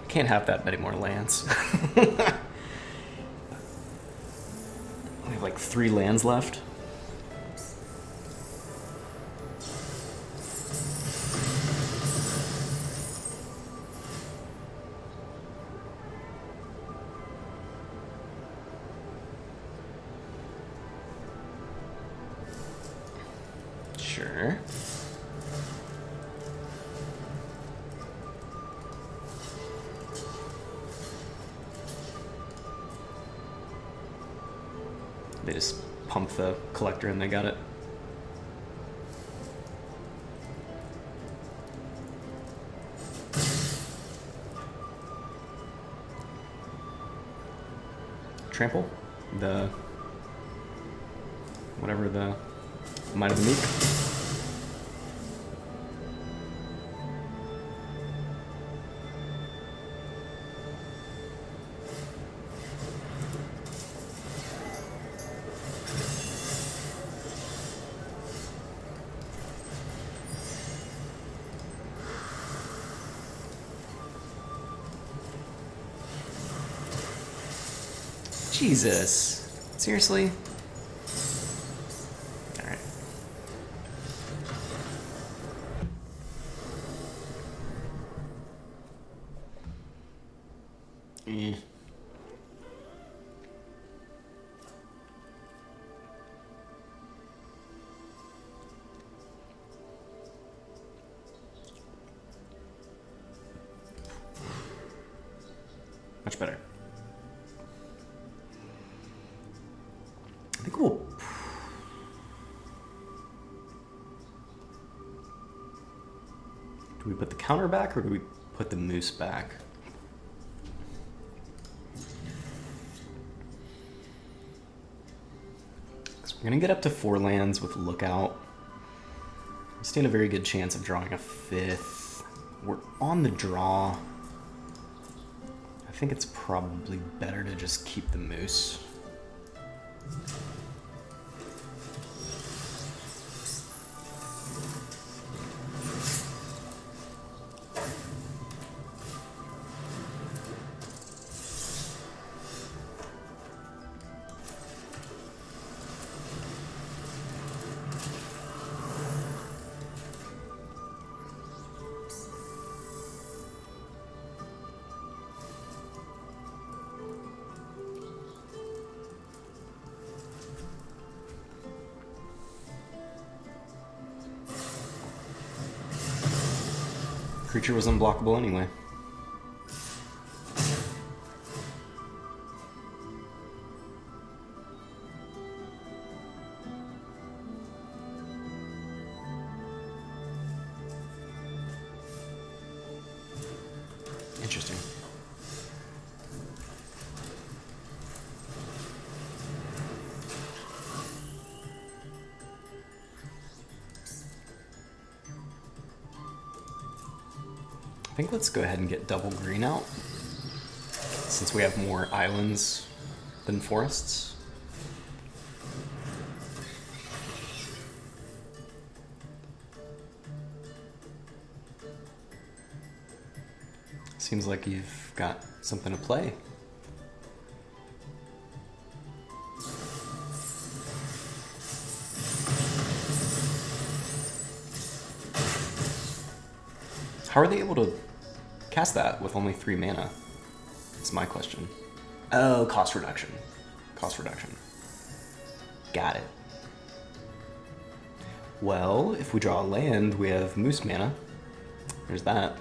Can't have that many more lands. We have like 3 lands left. Sure. They just pump the collector and they got it. Trample? The... whatever the... Might of the Meek? Jesus. Seriously? Alright. Much better. I think we'll... Do we put the counter back or do we put the moose back? Because we're going to get up to 4 lands with Lookout. We stand a very good chance of drawing a 5th. We're on the draw. I think it's probably better to just keep the moose. Creature was unblockable anyway. Interesting. I think let's go ahead and get double green out, since we have more islands than forests. Seems like you've got something to play. How are they able to cast that with only 3 mana? That's my question. Oh, cost reduction. Cost reduction. Got it. Well, if we draw a land, we have moose mana. There's that.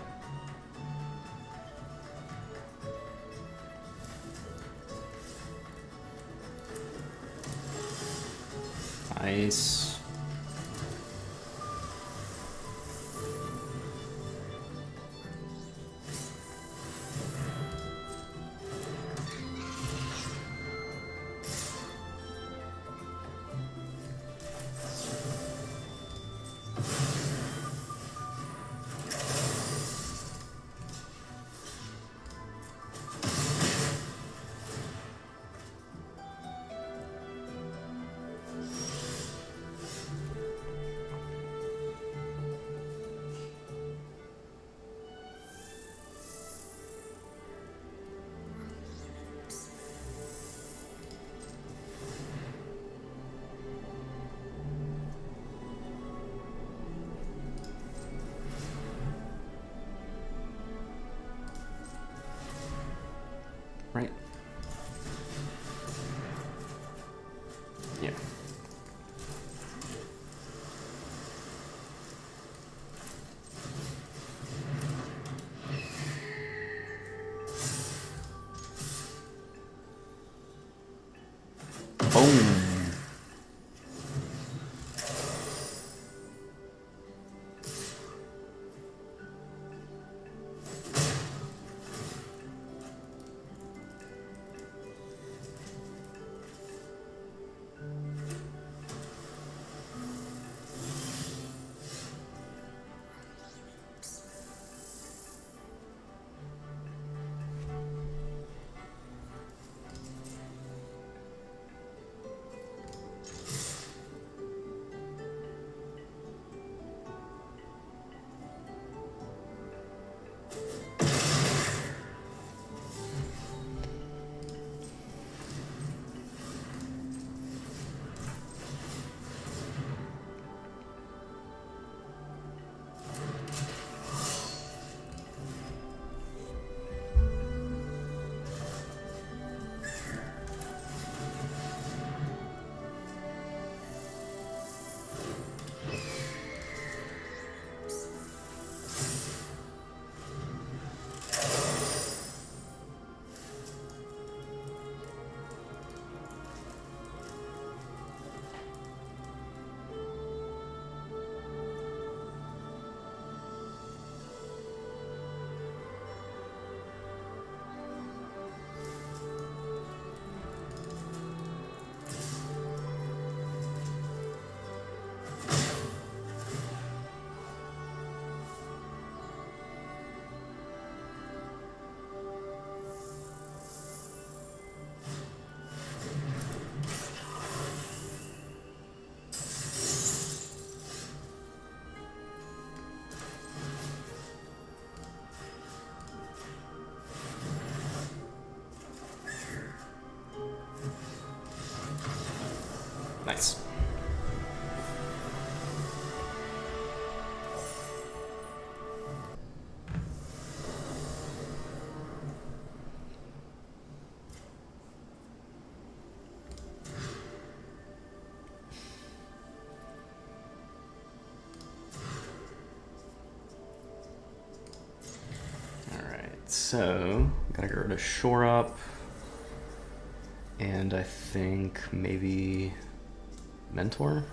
Nice. Boom. Nice. So, gotta get rid of Shore Up, and I think maybe Mentor?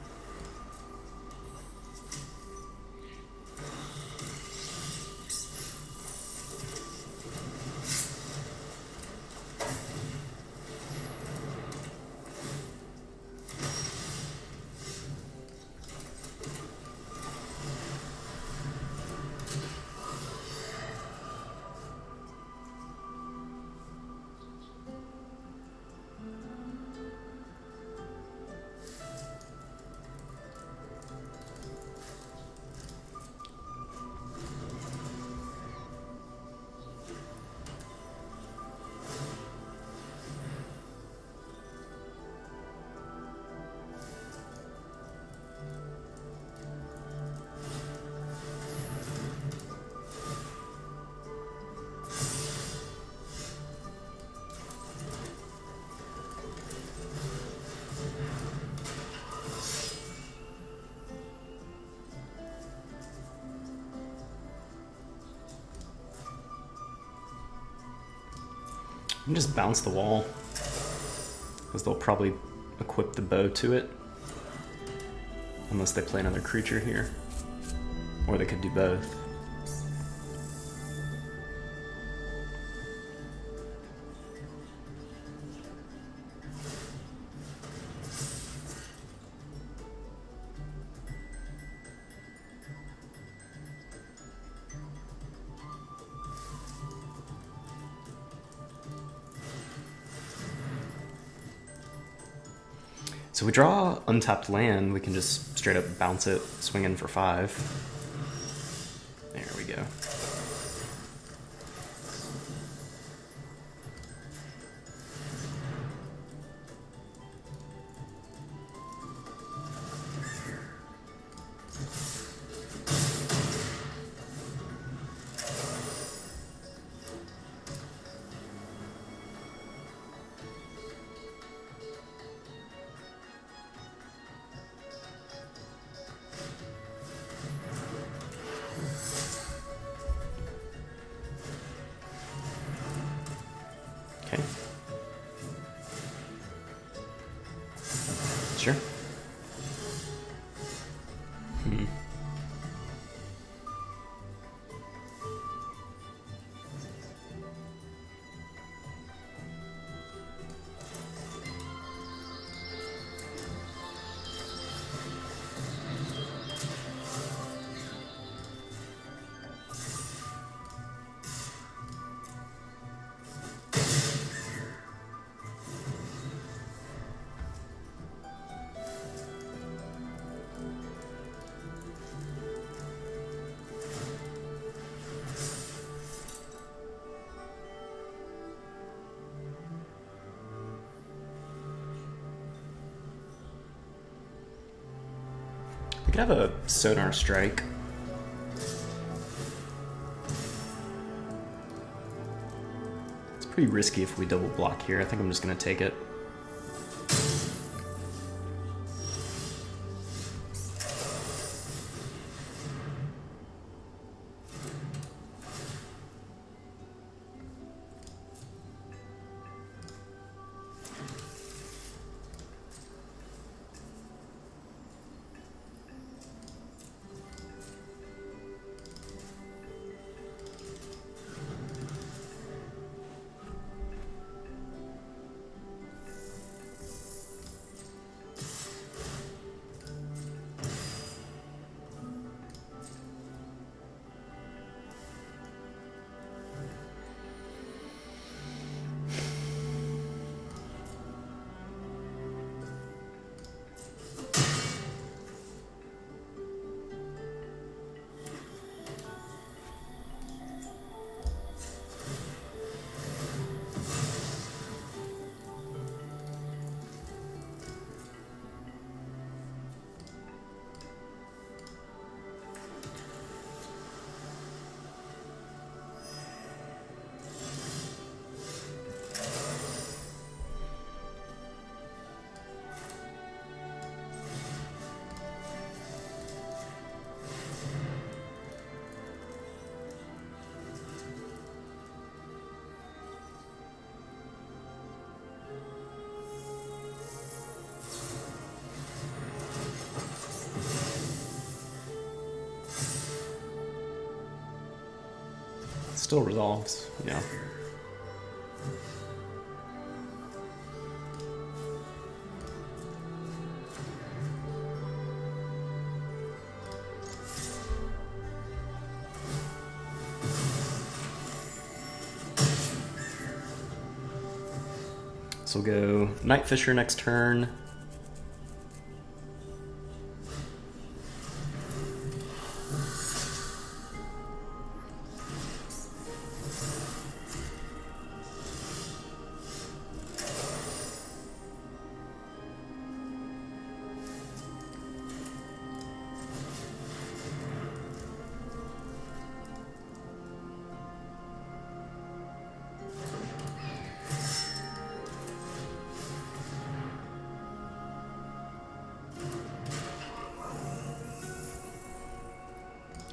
You can just bounce the wall, because they'll probably equip the bow to it, unless they play another creature here, or they could do both. So we draw untapped land, we can just straight up bounce it, swing in for 5. There we go. Sure. We could have a sonar strike. It's pretty risky if we double block here. I think I'm just going to take it. Still resolves, yeah. So we'll go Night Fisher next turn.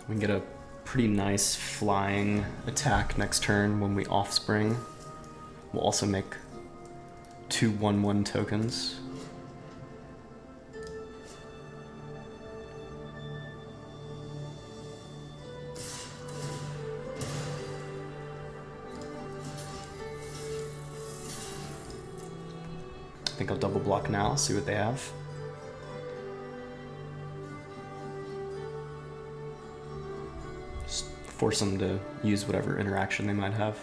We can get a pretty nice flying attack next turn when we offspring. We'll also make 2 1/1 tokens. I think I'll double block now, see what they have. Force them to use whatever interaction they might have.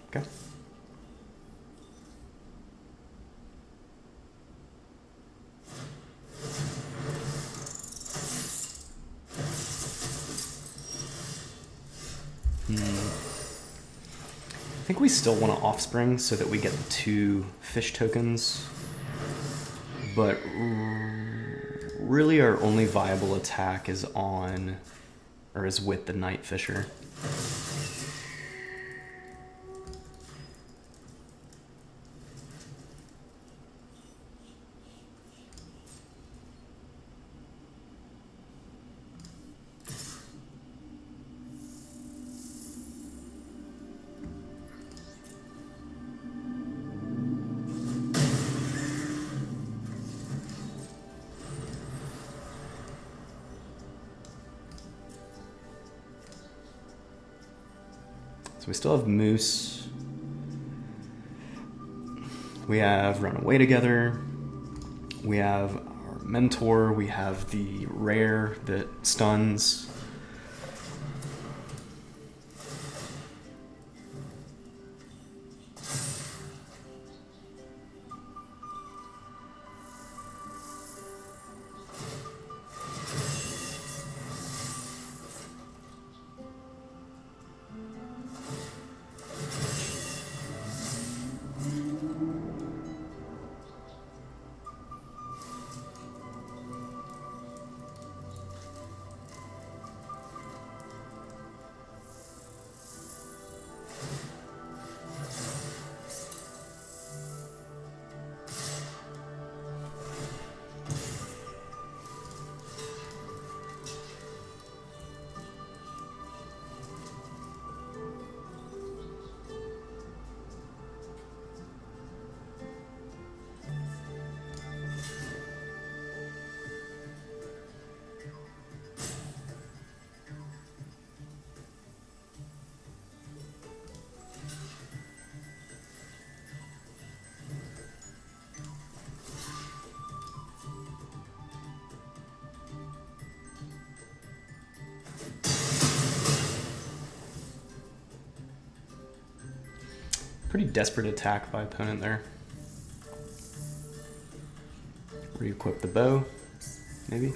Okay. I think we still want to offspring so that we get the 2 fish tokens, but really our only viable attack is on, or is with the Night Fisher. So we still have Moose. We have Run Away Together. We have our Mentor. We have the Rare that stuns. Pretty desperate attack by opponent there. Re-equip the bow, maybe.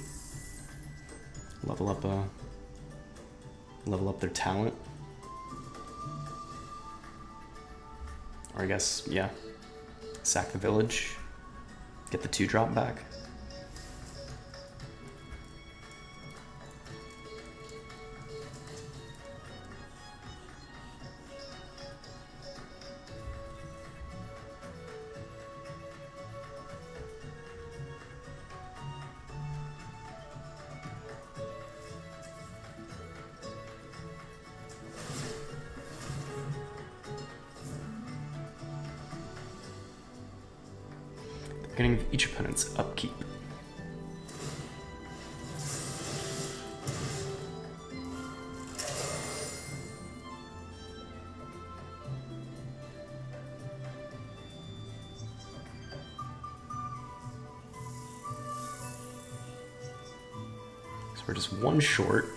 Level up their talent. Or I guess, yeah, sack the village, get the 2-drop back. Beginning of each opponent's upkeep. So we're just one short.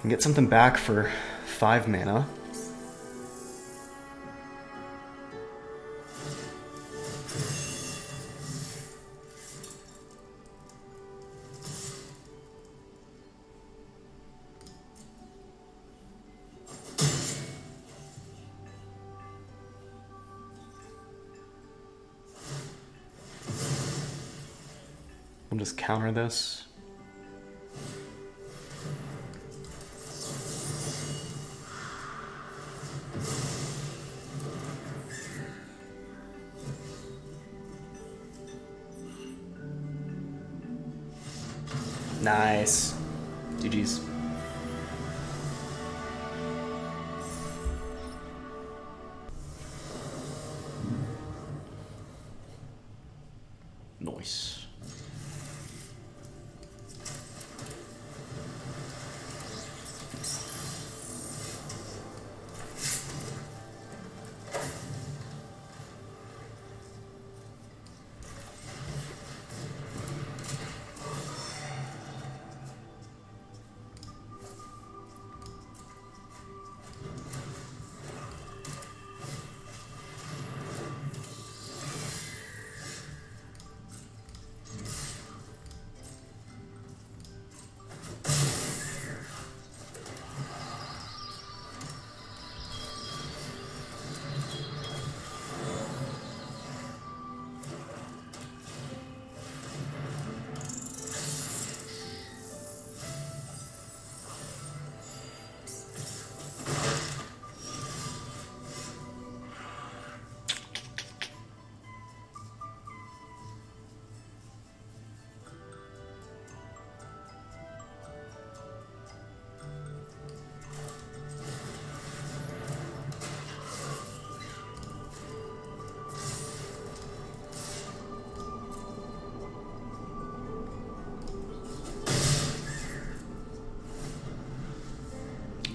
Can get something back for 5 mana. We'll just counter this. Nice. GG's. Nice.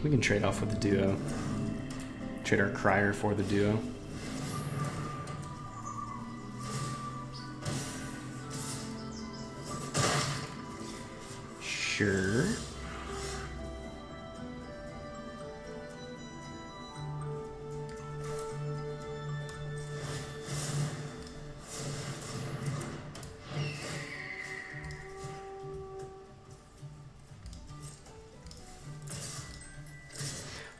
We can trade off with the duo. Trade our crier for the duo. Sure.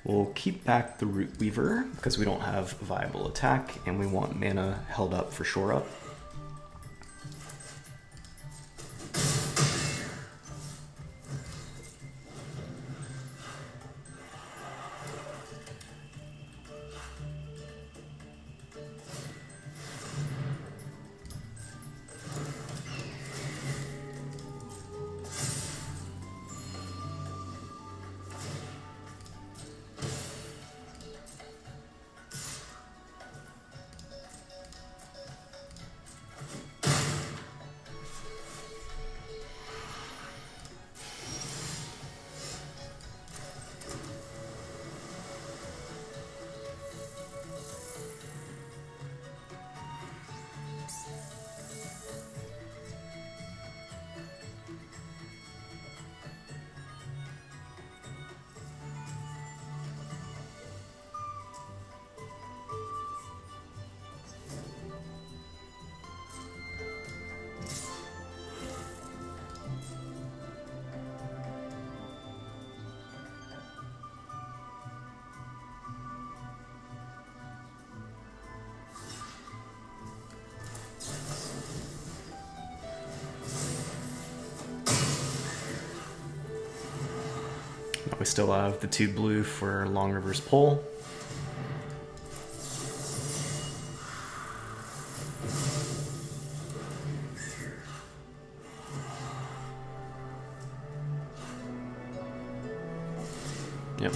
We'll keep back the Root Weaver because we don't have viable attack and we want mana held up for shore up. We still have the 2 blue for Long River's Pole. Yep.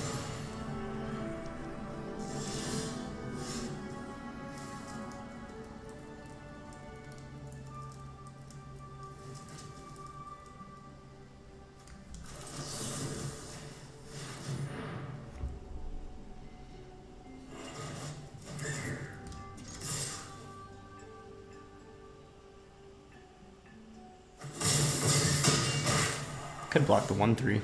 Could block the 1/3.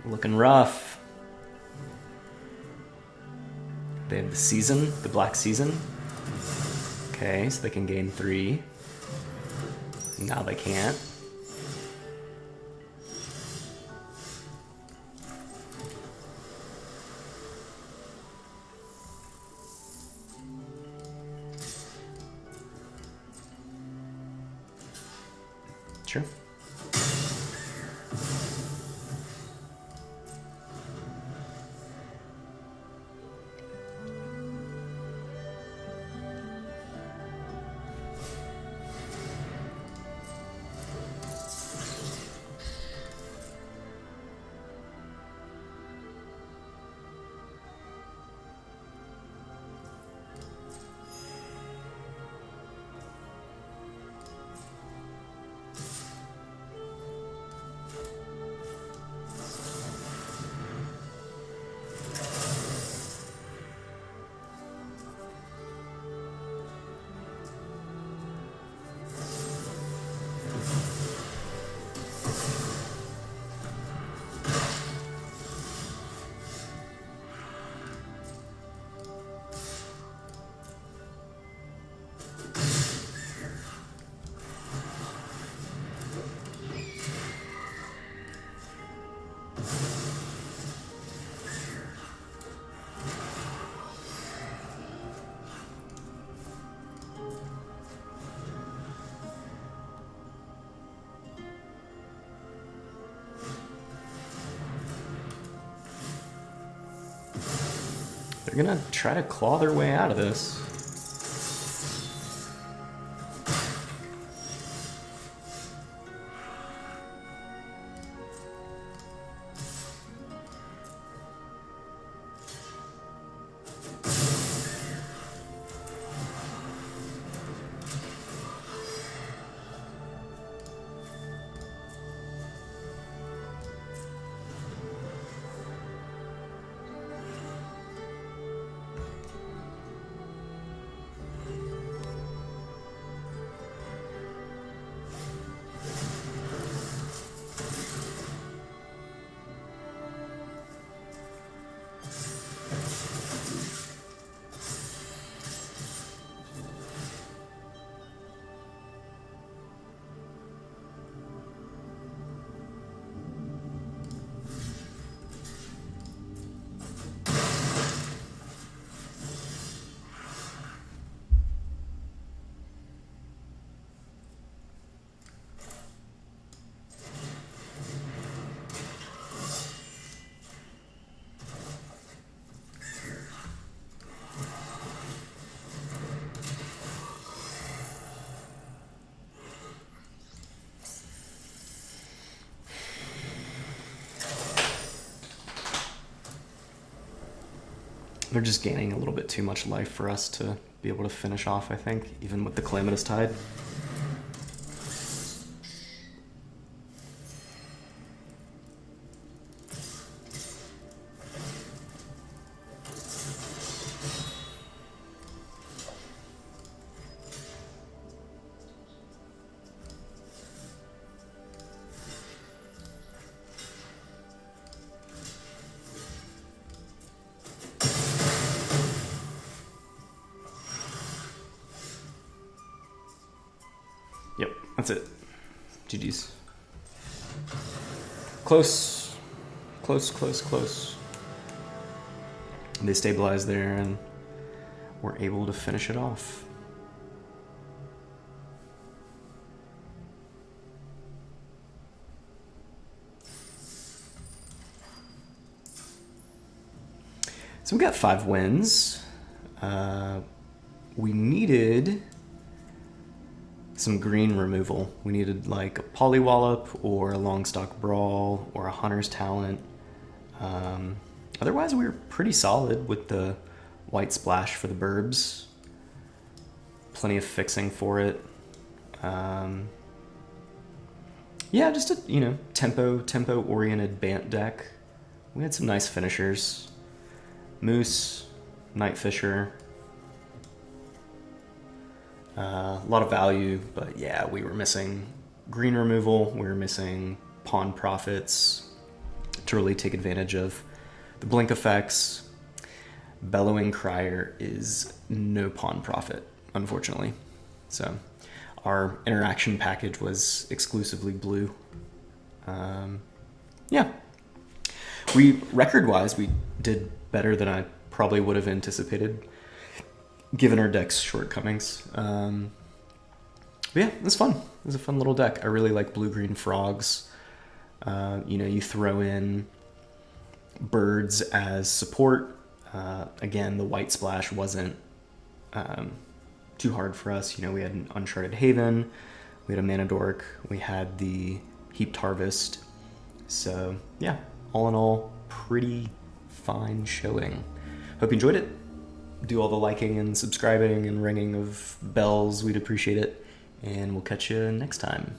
Looking rough. They have the season, the black season. Okay, so they can gain 3. Now they can't. Sure. They're gonna try to claw their way out of this. they're just gaining a little bit too much life for us to be able to finish off, I think, even with the Calamitous Tide. Yep, that's it. GG's. Close. Close, close, close. They stabilized there and were able to finish it off. So we got 5 wins. We needed some green removal. We needed like a Polywallop or a Longstock Brawl or a Hunter's Talent. Otherwise, we were pretty solid with the White Splash for the Burbs. Plenty of fixing for it. Yeah, just a tempo-oriented Bant deck. We had some nice finishers. Moose, Night Fisher. A lot of value, but yeah, we were missing green removal. We were missing pawn profits to really take advantage of the blink effects. Bellowing Crier is no pawn profit, unfortunately. So our interaction package was exclusively blue. Yeah. Record-wise, we did better than I probably would have anticipated, given our deck's shortcomings. But yeah, it was fun. It was a fun little deck. I really like blue-green frogs. You throw in birds as support. Again, the White Splash wasn't too hard for us. We had an Uncharted Haven, we had a Mana Dork, we had the Heaped Harvest. So yeah, all in all, pretty fine showing. Hope you enjoyed it. Do all the liking and subscribing and ringing of bells. We'd appreciate it. And we'll catch you next time.